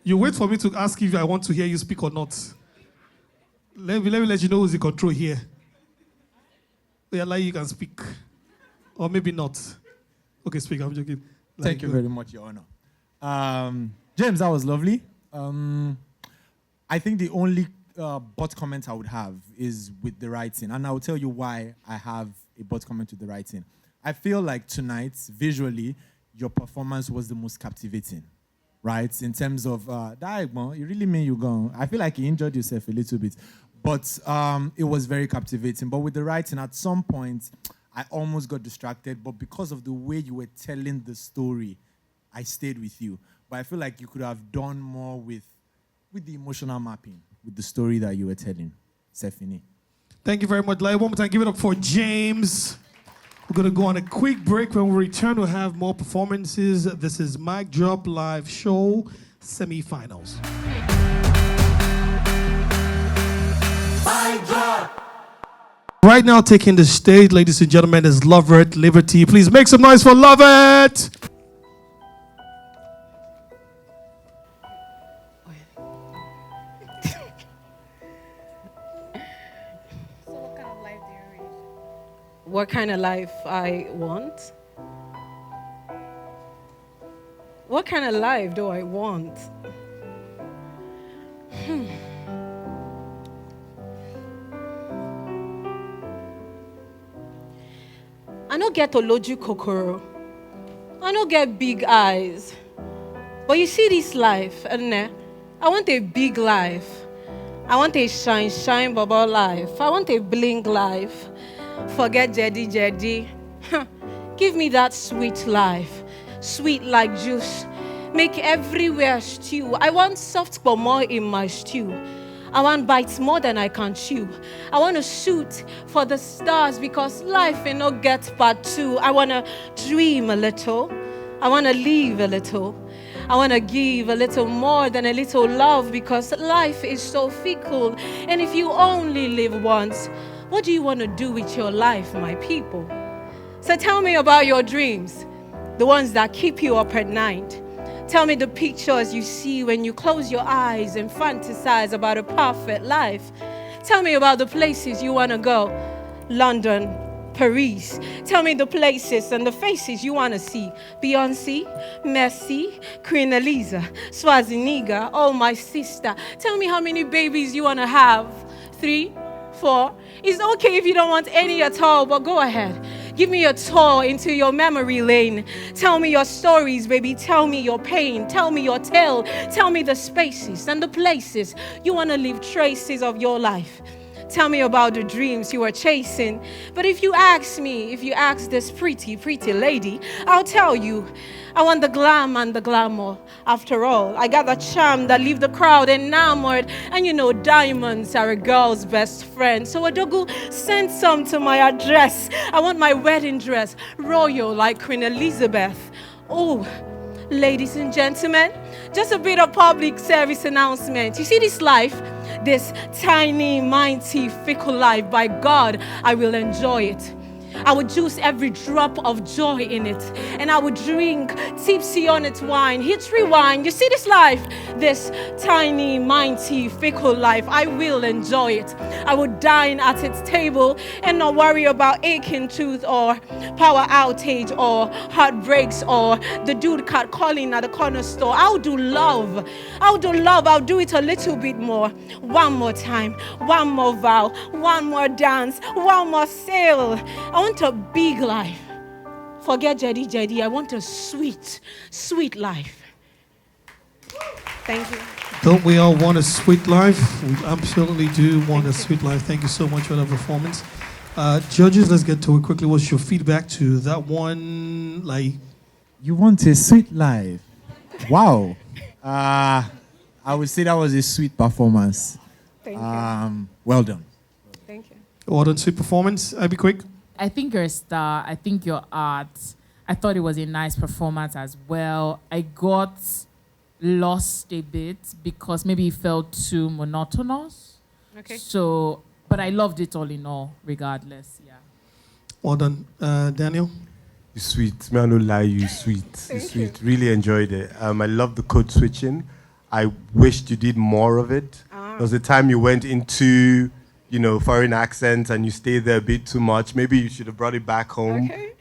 You wait for me to ask if I want to hear you speak or not. Let me let you know who's in control here. We allow you can speak. Or maybe not. Okay, speak. I'm joking. Thank you very much, Your Honor. James, that was lovely. I think the only but comment I would have is with the writing. And I will tell you why I have a but comment with the writing. I feel like tonight, visually, your performance was the most captivating, right? In terms of, you really mean you go. I feel like you enjoyed yourself a little bit. But it was very captivating. But with the writing, at some point, I almost got distracted. But because of the way you were telling the story, I stayed with you. But I feel like you could have done more with the emotional mapping, with the story that you were telling, Stephanie. Thank you very much. Like, one more time, give it up for James. We're going to go on a quick break. When we return, we'll have more performances. This is Mic Drop Live Show Semi-Finals. Right now, taking the stage, ladies and gentlemen, is Lovert Liberty. Please make some noise for Lovert. What kind of life I want? What kind of life do I want? I don't get Oloju Kokoro. I don't get big eyes. But you see this life, and I want a big life. I want a shine bubble life. I want a bling life. Forget Jedi. Give me that sweet life. Sweet like juice. Make everywhere stew. I want soft but more in my stew. I want bites more than I can chew. I want to shoot for the stars because life ain't no get part two. I want to dream a little. I want to live a little. I want to give a little more than a little love because life is so fickle. And if you only live once, what do you want to do with your life, my people? So tell me about your dreams, the ones that keep you up at night. Tell me the pictures you see when you close your eyes and fantasize about a perfect life. Tell me about the places you want to go. London, Paris. Tell me the places and the faces you want to see. Beyonce, Messi, Queen Eliza, Schwarzenegger, oh my sister. Tell me how many babies you want to have. 3, 4. It's okay if you don't want any at all, but go ahead. Give me a tour into your memory lane. Tell me your stories, baby. Tell me your pain. Tell me your tale. Tell me the spaces and the places you want to leave traces of your life. Tell me about the dreams you are chasing. But if you ask this pretty lady, I'll tell you, I want the glam and the glamour. After all, I got the charm that leave the crowd enamored. And you know, diamonds are a girl's best friend. So Adogu, send some to my address. I want my wedding dress royal like Queen Elizabeth. Oh, ladies and gentlemen, just a bit of public service announcement. You see this life, this tiny, mighty, fickle life, by God, I will enjoy it. I would juice every drop of joy in it, and I would drink tipsy on its wine. Hit rewind. You see this life, this tiny, mighty, fickle life, I will enjoy it. I would dine at its table and not worry about aching tooth or power outage or heartbreaks or the dude cat calling at the corner store. I'll do love. I'll do it a little bit more. One more time, one more vow, one more dance, one more sail. I want a big life. Forget Jedi. I want a sweet, sweet life. Thank you. Don't we all want a sweet life? We absolutely do want a sweet life. Thank you so much for the performance. Judges, let's get to it quickly. What's your feedback to that one? Like, You want a sweet life. Wow. I would say that was a sweet performance. Thank you. Well done. Thank you. well done, sweet performance. I'll be quick. I think you're a star. I think your art. I thought it was a nice performance as well. I got lost a bit because maybe it felt too monotonous. Okay. So, but I loved it all in all, regardless. Yeah. Well done, Daniel. You sweet. May I not lie, you sweet. You sweet. Really enjoyed it. I love the code switching. I wished you did more of it. There was a time you went into, foreign accents and you stayed there a bit too much. Maybe you should have brought it back home. Okay.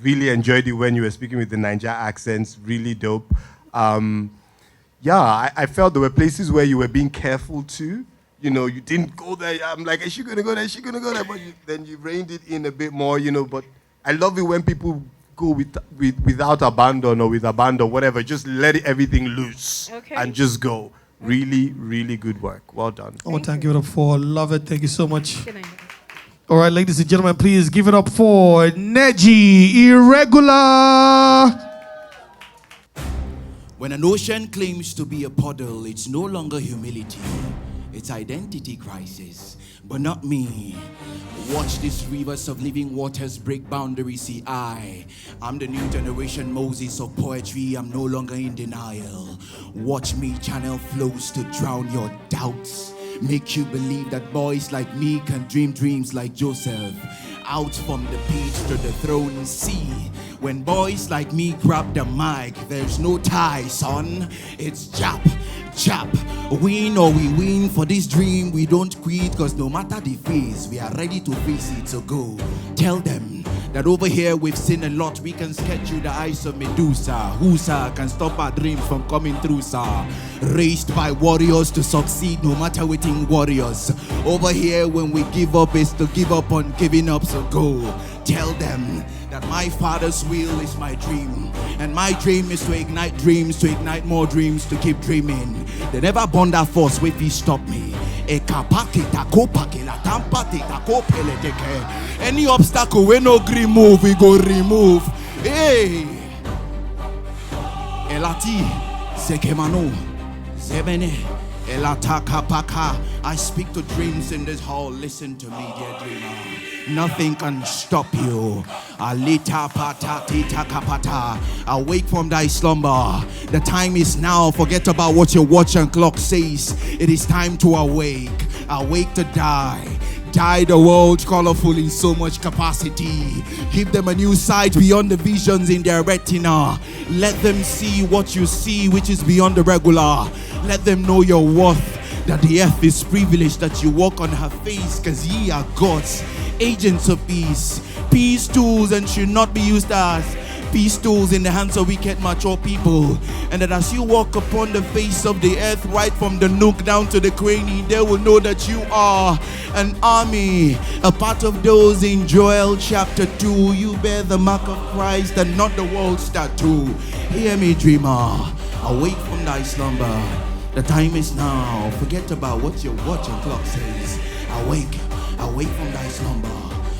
Really enjoyed it when you were speaking with the Niger accents. Really dope. I felt there were places where you were being careful too. You didn't go there. I'm like, is she going to go there? Is she going to go there? But then you reined it in a bit more, But I love it when people go without abandon or with abandon, whatever. Just let everything loose and just go. Really, really good work. Well done. I want to thank you for love it. Thank you so much. Good night. All right, ladies and gentlemen, please give it up for Neji Irregular. When an ocean claims to be a puddle, it's no longer humility. It's identity crisis. But not me. Watch these rivers of living waters break boundaries. See, I'm the new generation Moses of poetry. I'm no longer in denial. Watch me channel flows to drown your doubts. Make you believe that boys like me can dream dreams like Joseph. Out from the pit to the throne, see. When boys like me grab the mic, there's no tie, son. It's jab. Win or we win for this dream. We don't quit, cause no matter the phase, we are ready to face it. So go tell them that over here we've seen a lot. We can sketch you the eyes of Medusa. Who, sir, can stop our dreams from coming through, sir? Raised by warriors to succeed, no matter waiting warriors. Over here when we give up is to give up on giving up. So go tell them that my father's will is my dream, and my dream is to ignite dreams, to ignite more dreams, to keep dreaming. They never born that force if he stop me. Any obstacle we no green move, we go remove. Hey, Elati Sekemano Zebene Elataka Paka. I speak to dreams in this hall. Listen to me, dear dreamer. Nothing can stop you. Alita patatita kapata. Awake from thy slumber. The time is now. Forget about what your watch and clock says. It is time to awake. Awake to die. Die the world colorful in so much capacity. Give them a new sight beyond the visions in their retina. Let them see what you see, which is beyond the regular. Let them know your worth. That the earth is privileged, that you walk on her face, cause ye are God's agents of peace. Peace tools and should not be used as peace tools in the hands of wicked mature people. And that as you walk upon the face of the earth, right from the nook down to the cranny, they will know that you are an army, a part of those in Joel chapter 2. You bear the mark of Christ and not the world's tattoo. Hear me, dreamer, awake from thy slumber. The time is now. Forget about what your watch and clock says. Awake, awake from thy slumber.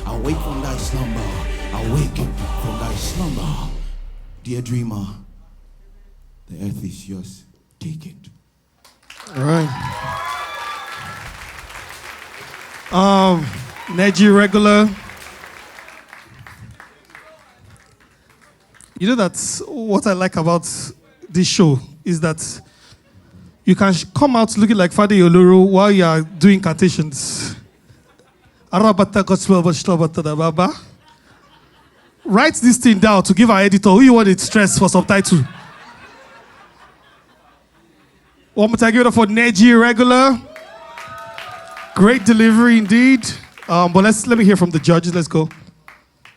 Awake from thy slumber. Awake from thy slumber. Dear dreamer, the earth is yours. Take it. All right. Neji Regular. That's what I like about this show is that you can come out looking like Fadi Oluru while you are doing cantations. Write this thing down to give our editor who you want it stress for subtitle. One more time, give it up for Neji Regular. Great delivery indeed. But let me hear from the judges. Let's go.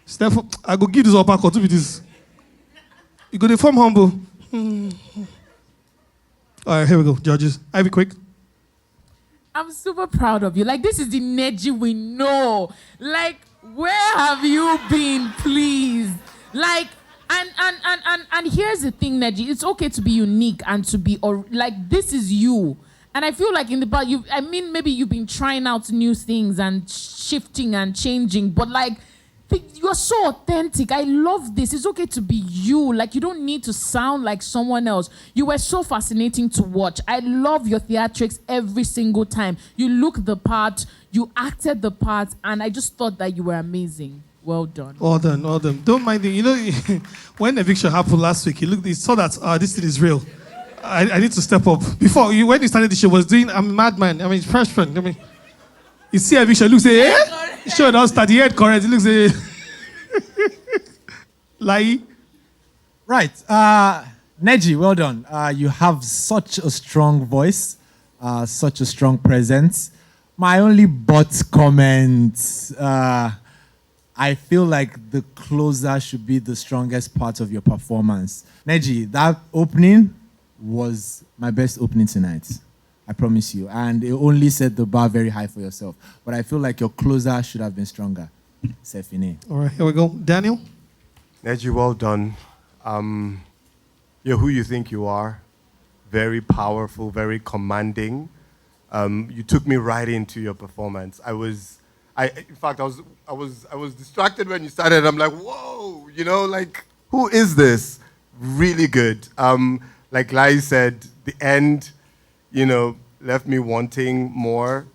Steph, I go give this up to be this. You go to form humble. All right, here we go, judges. Ivy, quick. I'm super proud of you. Like, this is the Neji we know. Like, where have you been, please? Like, and here's the thing, Neji. It's okay to be unique and to be, or like, this is you. And I feel like in the past, maybe you've been trying out new things and shifting and changing, but like, you're so authentic. I love this. It's okay to be you. Like, you don't need to sound like someone else. You were so fascinating to watch. I love your theatrics every single time. You look the part, you acted the part, and I just thought that you were amazing. Well done. Well done, well done. Don't mind it. You know, when eviction happened last week, he saw that this thing is real. I need to step up. Before, when he started the show, was doing, I'm a madman. I mean, freshman. I mean, you see eviction, looks sure, don't start. He had correct. It looks Lai. Right. Neji, well done. You have such a strong voice, such a strong presence. My only but comment, I feel like the closer should be the strongest part of your performance. Neji, that opening was my best opening tonight. I promise you. And it only set the bar very high for yourself. But I feel like your closer should have been stronger. Sefine. All right, here we go. Daniel? Neji, well done. You're who you think you are. Very powerful, very commanding. You took me right into your performance. In fact, I was distracted when you started. I'm like, whoa, like, who is this? Really good. Like Lai said, the end, left me wanting more.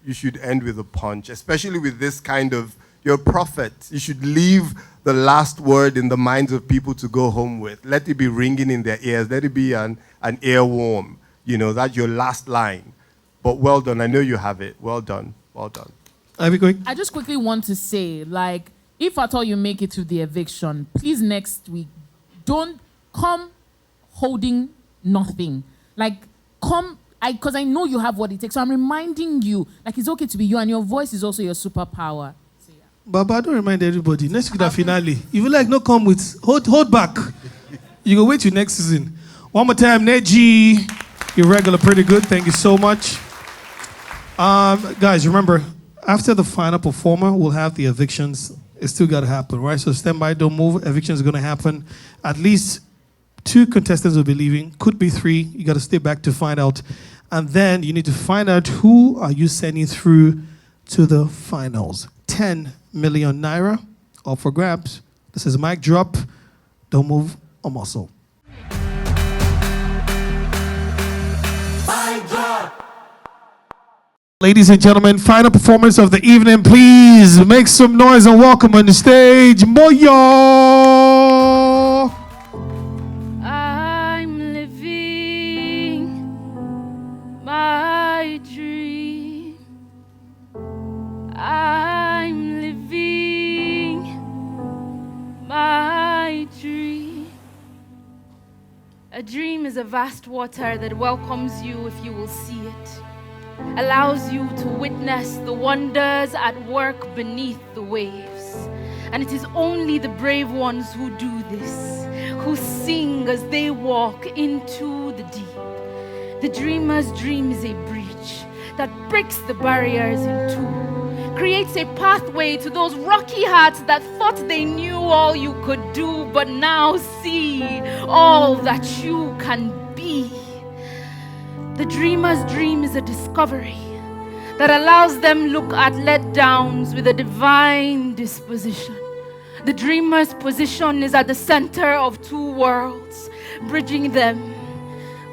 You should end with a punch, especially with this kind of, you're a prophet. You should leave the last word in the minds of people to go home with. Let it be ringing in their ears. Let it be an earworm. That's your last line. But well done. I know you have it. Well done. Well done. I just quickly want to say, like, if at all you make it to the eviction, please next week, don't come holding nothing. Like, come, because I know you have what it takes. So I'm reminding you, like, it's okay to be you, and your voice is also your superpower. So, yeah. Baba, don't remind everybody. Next week, the finale. If you like, no come with, hold back. You go wait till next season. One more time, Neji. You're regular, pretty good. Thank you so much. Guys, remember, after the final performer, we'll have the evictions. It's still got to happen, right? So stand by, don't move. Eviction is going to happen. At least 2 contestants will be leaving. Could be 3. You got to stay back to find out. And then you need to find out who are you sending through to the finals. 10 million naira up for grabs. This is mic drop. Don't move a muscle. Ladies and gentlemen, final performance of the evening. Please make some noise and welcome on the stage, Moyo. I'm living my dream. I'm living my dream. A dream is a vast water that welcomes you if you will see it. Allows you to witness the wonders at work beneath the waves. And it is only the brave ones who do this, who sing as they walk into the deep. The dreamer's dream is a breach that breaks the barriers in two, creates a pathway to those rocky hearts that thought they knew all you could do, but now see all that you can be. The dreamer's dream is a discovery that allows them look at letdowns with a divine disposition. The dreamer's position is at the center of 2 worlds, bridging them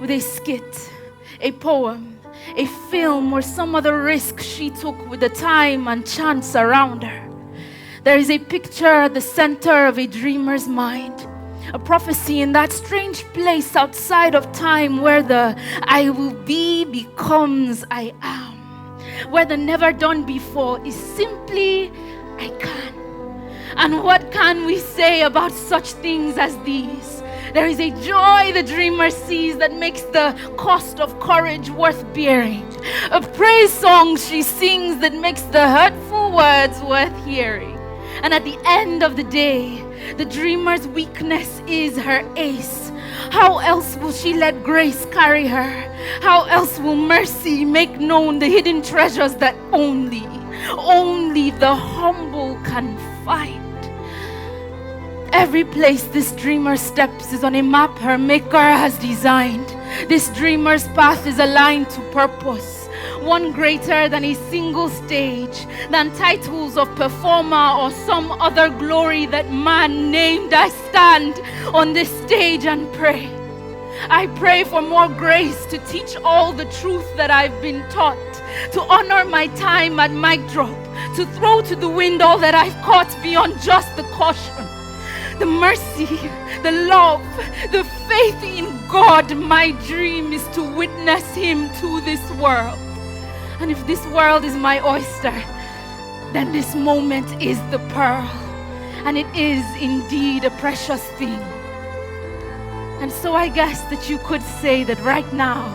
with a skit, a poem, a film, or some other risk she took with the time and chance around her. There is a picture at the center of a dreamer's mind, a prophecy in that strange place outside of time where the I will be becomes I am, where the never done before is simply I can. And what can we say about such things as these? There is a joy the dreamer sees that makes the cost of courage worth bearing, a praise song she sings that makes the hurtful words worth hearing. And at the end of the day, the dreamer's weakness is her ace. How else will she let grace carry her? How else will mercy make known the hidden treasures that only the humble can find? Every place this dreamer steps is on a map her maker has designed, This dreamer's path is aligned to purpose, one greater than a single stage, than titles of performer or some other glory that man named. I stand on this stage and pray. I pray for more grace to teach all the truth that I've been taught, to honor my time at mic drop, to throw to the wind all that I've caught beyond just the caution. The mercy, the love, the faith in God. My dream is to witness Him to this world. And if this world is my oyster, then this moment is the pearl. And it is indeed a precious thing. And so I guess that you could say that right now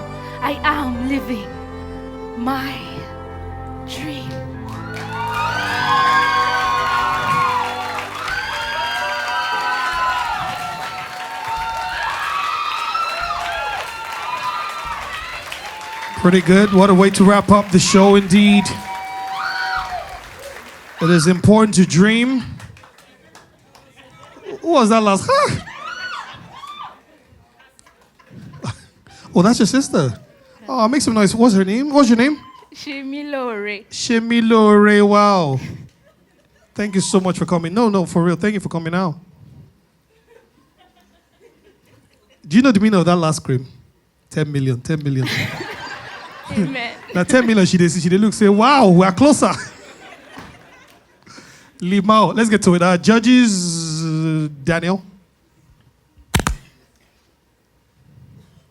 I am living my dream. Pretty good. What a way to wrap up the show, indeed. It is important to dream. Who was that last? Oh, that's your sister. Oh, make some noise. What's her name? What's your name? Shimilore. Shimilore. Wow. Thank you so much for coming. No, for real. Thank you for coming out. Do you know the meaning of that last scream? 10 million. 10 million. Amen. Now 10 million, she did look, say, wow, we are closer. Limao. Let's get to it. Judges, Daniel.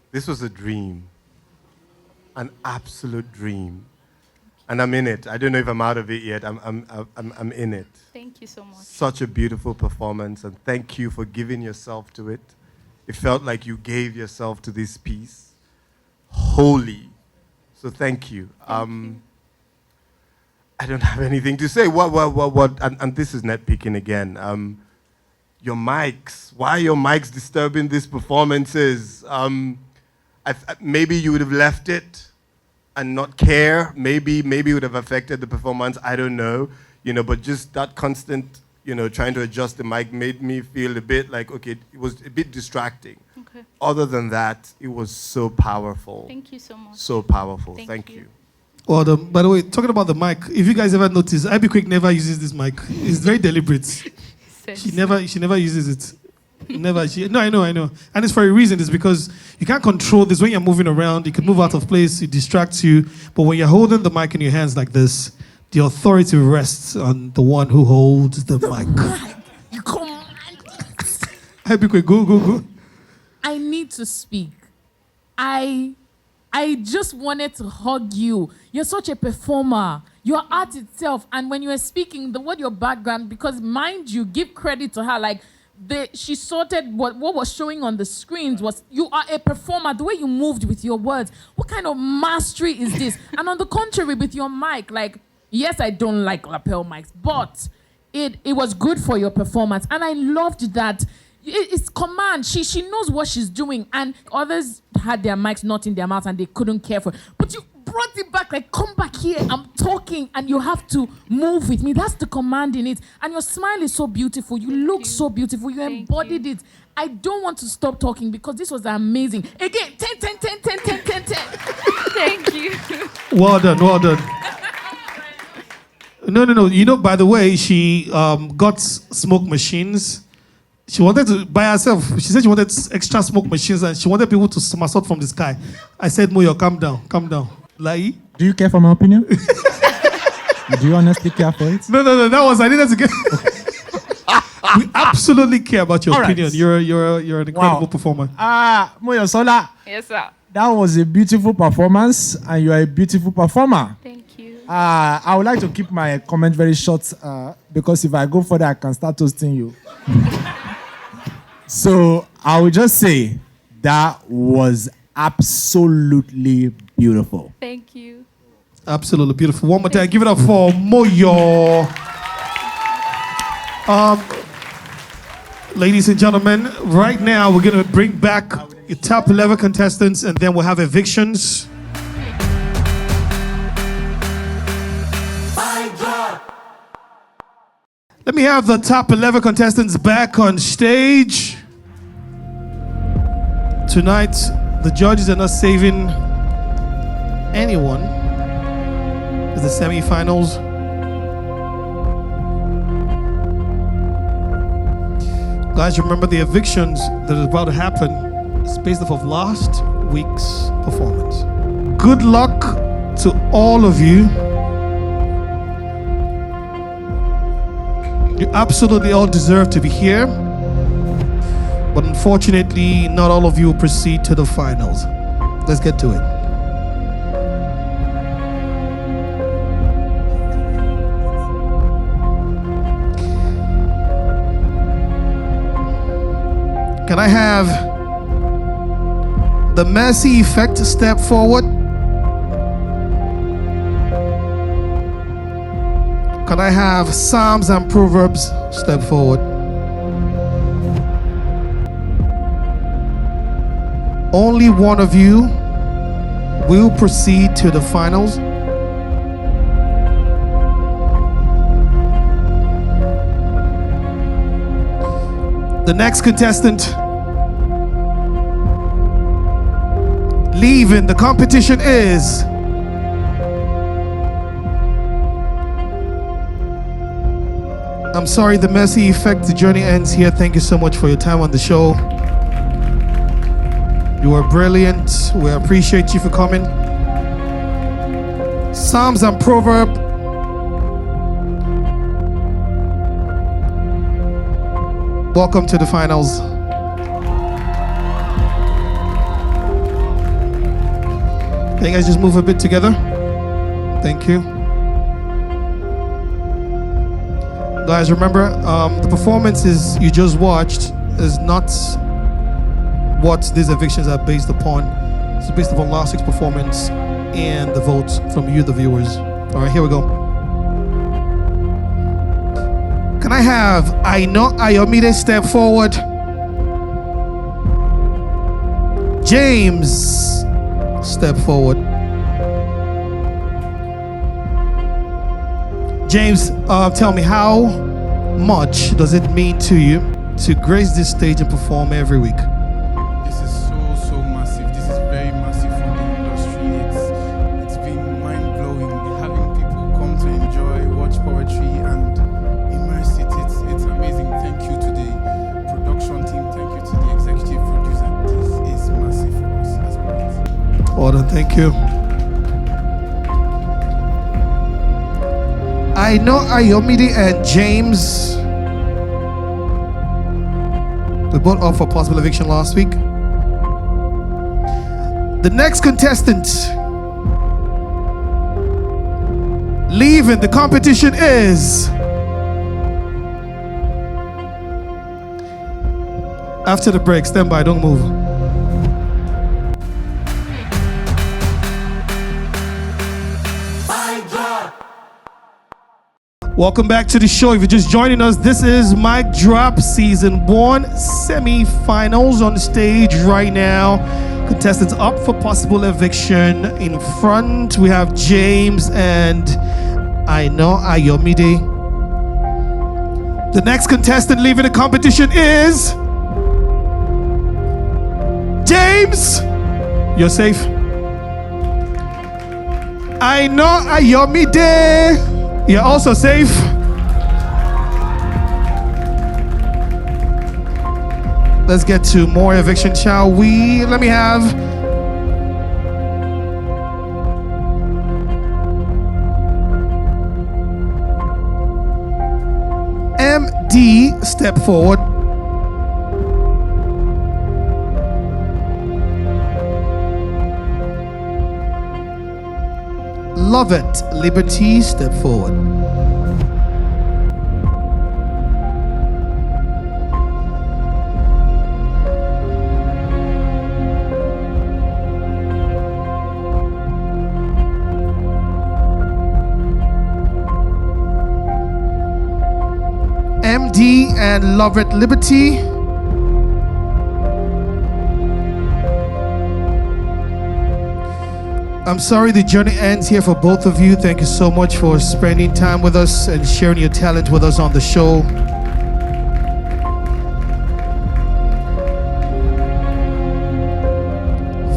This was a dream, an absolute dream, and I'm in it. I don't know if I'm out of it yet. I'm in it. Thank you so much. Such a beautiful performance, and thank you for giving yourself to it. It felt like you gave yourself to this piece, wholly. So thank you. I don't have anything to say. What? And this is nitpicking again. Your mics. Why are your mics disturbing these performances? Maybe you would have left it and not care. Maybe it would have affected the performance. I don't know. But just that constant, trying to adjust the mic made me feel a bit like, okay, it was a bit distracting. Okay. Other than that, it was so powerful. Thank you so much. So powerful. Thank you. Well, by the way, talking about the mic, if you guys ever notice, Ivy Quick never uses this mic. It's very deliberate. She never uses it. Never. I know. And it's for a reason. It's because you can't control this. When you're moving around, it can move out of place, it distracts you. But when you're holding the mic in your hands like this, the authority rests on the one who holds the mic. You command. Ivy Quick, go. I need to speak. I just wanted to hug you. You're such a performer. Your art itself, and when you were speaking, what your background, because mind you, give credit to her. Like she sorted what was showing on the screens was you are a performer. The way you moved with your words, what kind of mastery is this? And on the contrary, with your mic, like yes, I don't like lapel mics, but it was good for your performance, and I loved that. It's command. She knows what she's doing, and others had their mics not in their mouth and they couldn't care for it. But you brought it back, like, come back here, I'm talking, and you have to move with me. That's the command in it. And your smile is so beautiful. You look so beautiful. You embodied it. I don't want to stop talking because this was amazing. Again, 10. Thank you. Well done. No. By the way, she got smoke machines. She wanted to, by herself, she said she wanted extra smoke machines and she wanted people to somersault from the sky. I said, Moyo, calm down. Lai? Do you care for my opinion? Do you honestly care for it? No, I needed to get... We absolutely care about your opinion. Right. You're an incredible performer. Moyo Sola. Yes, sir. That was a beautiful performance and you are a beautiful performer. Thank you. I would like to keep my comment very short because if I go further, I can start toasting you. So I would just say that was absolutely beautiful. Thank you. Absolutely beautiful. One more time, give it up for Moyo. Ladies and gentlemen, right now we're going to bring back your top 11 contestants and then we'll have evictions. Let me have the top 11 contestants back on stage. Tonight, The judges are not saving anyone. It's the semi-finals. Guys, remember the evictions that is about to happen is based off of last week's performance. Good luck to all of you. You absolutely all deserve to be here. But unfortunately, not all of you will proceed to the finals. Let's get to it. Can I have the Mercy Effect step forward? Can I have Psalms and Proverbs step forward? Only one of you will proceed to the finals. The next contestant leaving the competition is I'm sorry, the Mercy Effect, the journey ends here. Thank you so much for your time on the show. You are brilliant. We appreciate you for coming. Psalms and Proverb. Welcome to the finals. Can you guys just move a bit together? Thank you. Guys, remember, the performances you just watched is not what these evictions are based upon. It's based upon last week's performance and the votes from you, the viewers. All right, here we go. Can I have Ayomide step forward? James, step forward. James, tell me, how much does it mean to you to grace this stage and perform every week? This is so massive. This is very massive for the industry. It's been mind-blowing having people come to enjoy, watch poetry and immerse it. It's amazing. Thank you to the production team. Thank you to the executive producer. This is massive for us as well. Well done, thank you. I know Ayomide and James, they both up for possible eviction last week. The next contestant leaving the competition is, after the break, stand by, don't move. Welcome back to the show. If you're just joining us, this is Mic Drop Season 1 semi-finals on the stage right now. Contestants up for possible eviction. In front, we have James and I know Ayomide. The next contestant leaving the competition is James. You're safe. I know Ayomide. You're also safe. Let's get to more eviction, shall we? Let me have MD step forward. Love it. Liberty, step forward. MD and Love it, Liberty. I'm sorry the journey ends here for both of you. Thank you so much for spending time with us and sharing your talent with us on the show.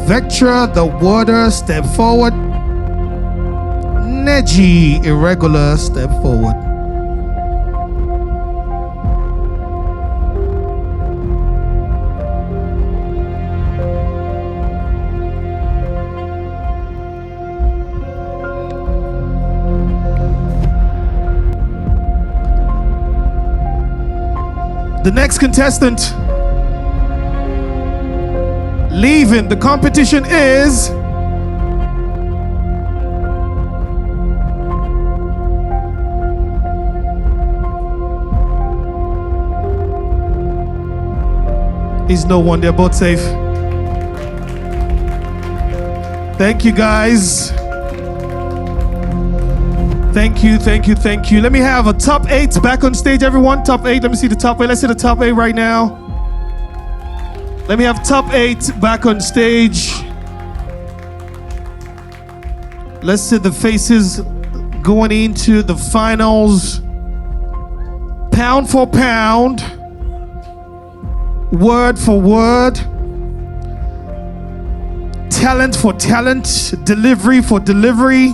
Vectra, the water, step forward. Neji, irregular, step forward. The next contestant leaving the competition is he's no one, they're both safe. Thank you guys. Thank you, thank you, thank you. Let me have a top 8 back on stage, everyone. Top 8, let me see the top 8. Let's see the top 8 right now. Let me have top 8 back on stage. Let's see the faces going into the finals. Pound for pound. Word for word. Talent for talent. Delivery for delivery.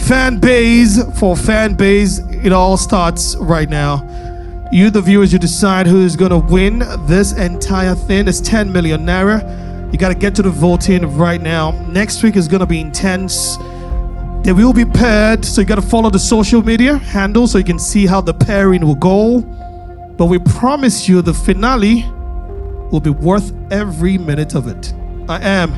Fan base for fan base. It all starts right now. You, the viewers, you decide who's gonna win this entire thing. It's 10 million naira. You gotta get to the voting right now. Next week is gonna be intense. They will be paired, so you gotta follow the social media handle so you can see how the pairing will go. But we promise you the finale will be worth every minute of it. I am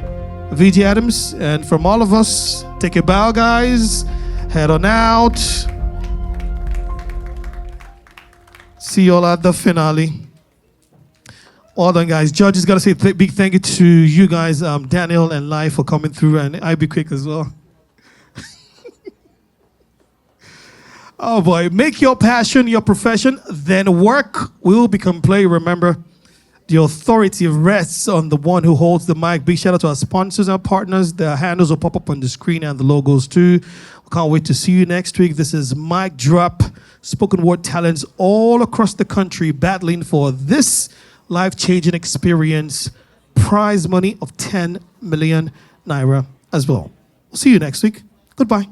VJ Adams, and from all of us, take a bow, guys. Head on out. See you all at the finale. Well done, guys. Judges, gotta say a big thank you to you guys, Daniel and Lai, for coming through, and I'll be quick as well. Oh boy, make your passion your profession, then work will become play. Remember, the authority rests on the one who holds the mic. Big shout out to our sponsors and our partners. Their handles will pop up on the screen and the logos too. We can't wait to see you next week. This is Mic Drop, spoken word talents all across the country battling for this life-changing experience. Prize money of 10 million naira as well. We'll see you next week. Goodbye.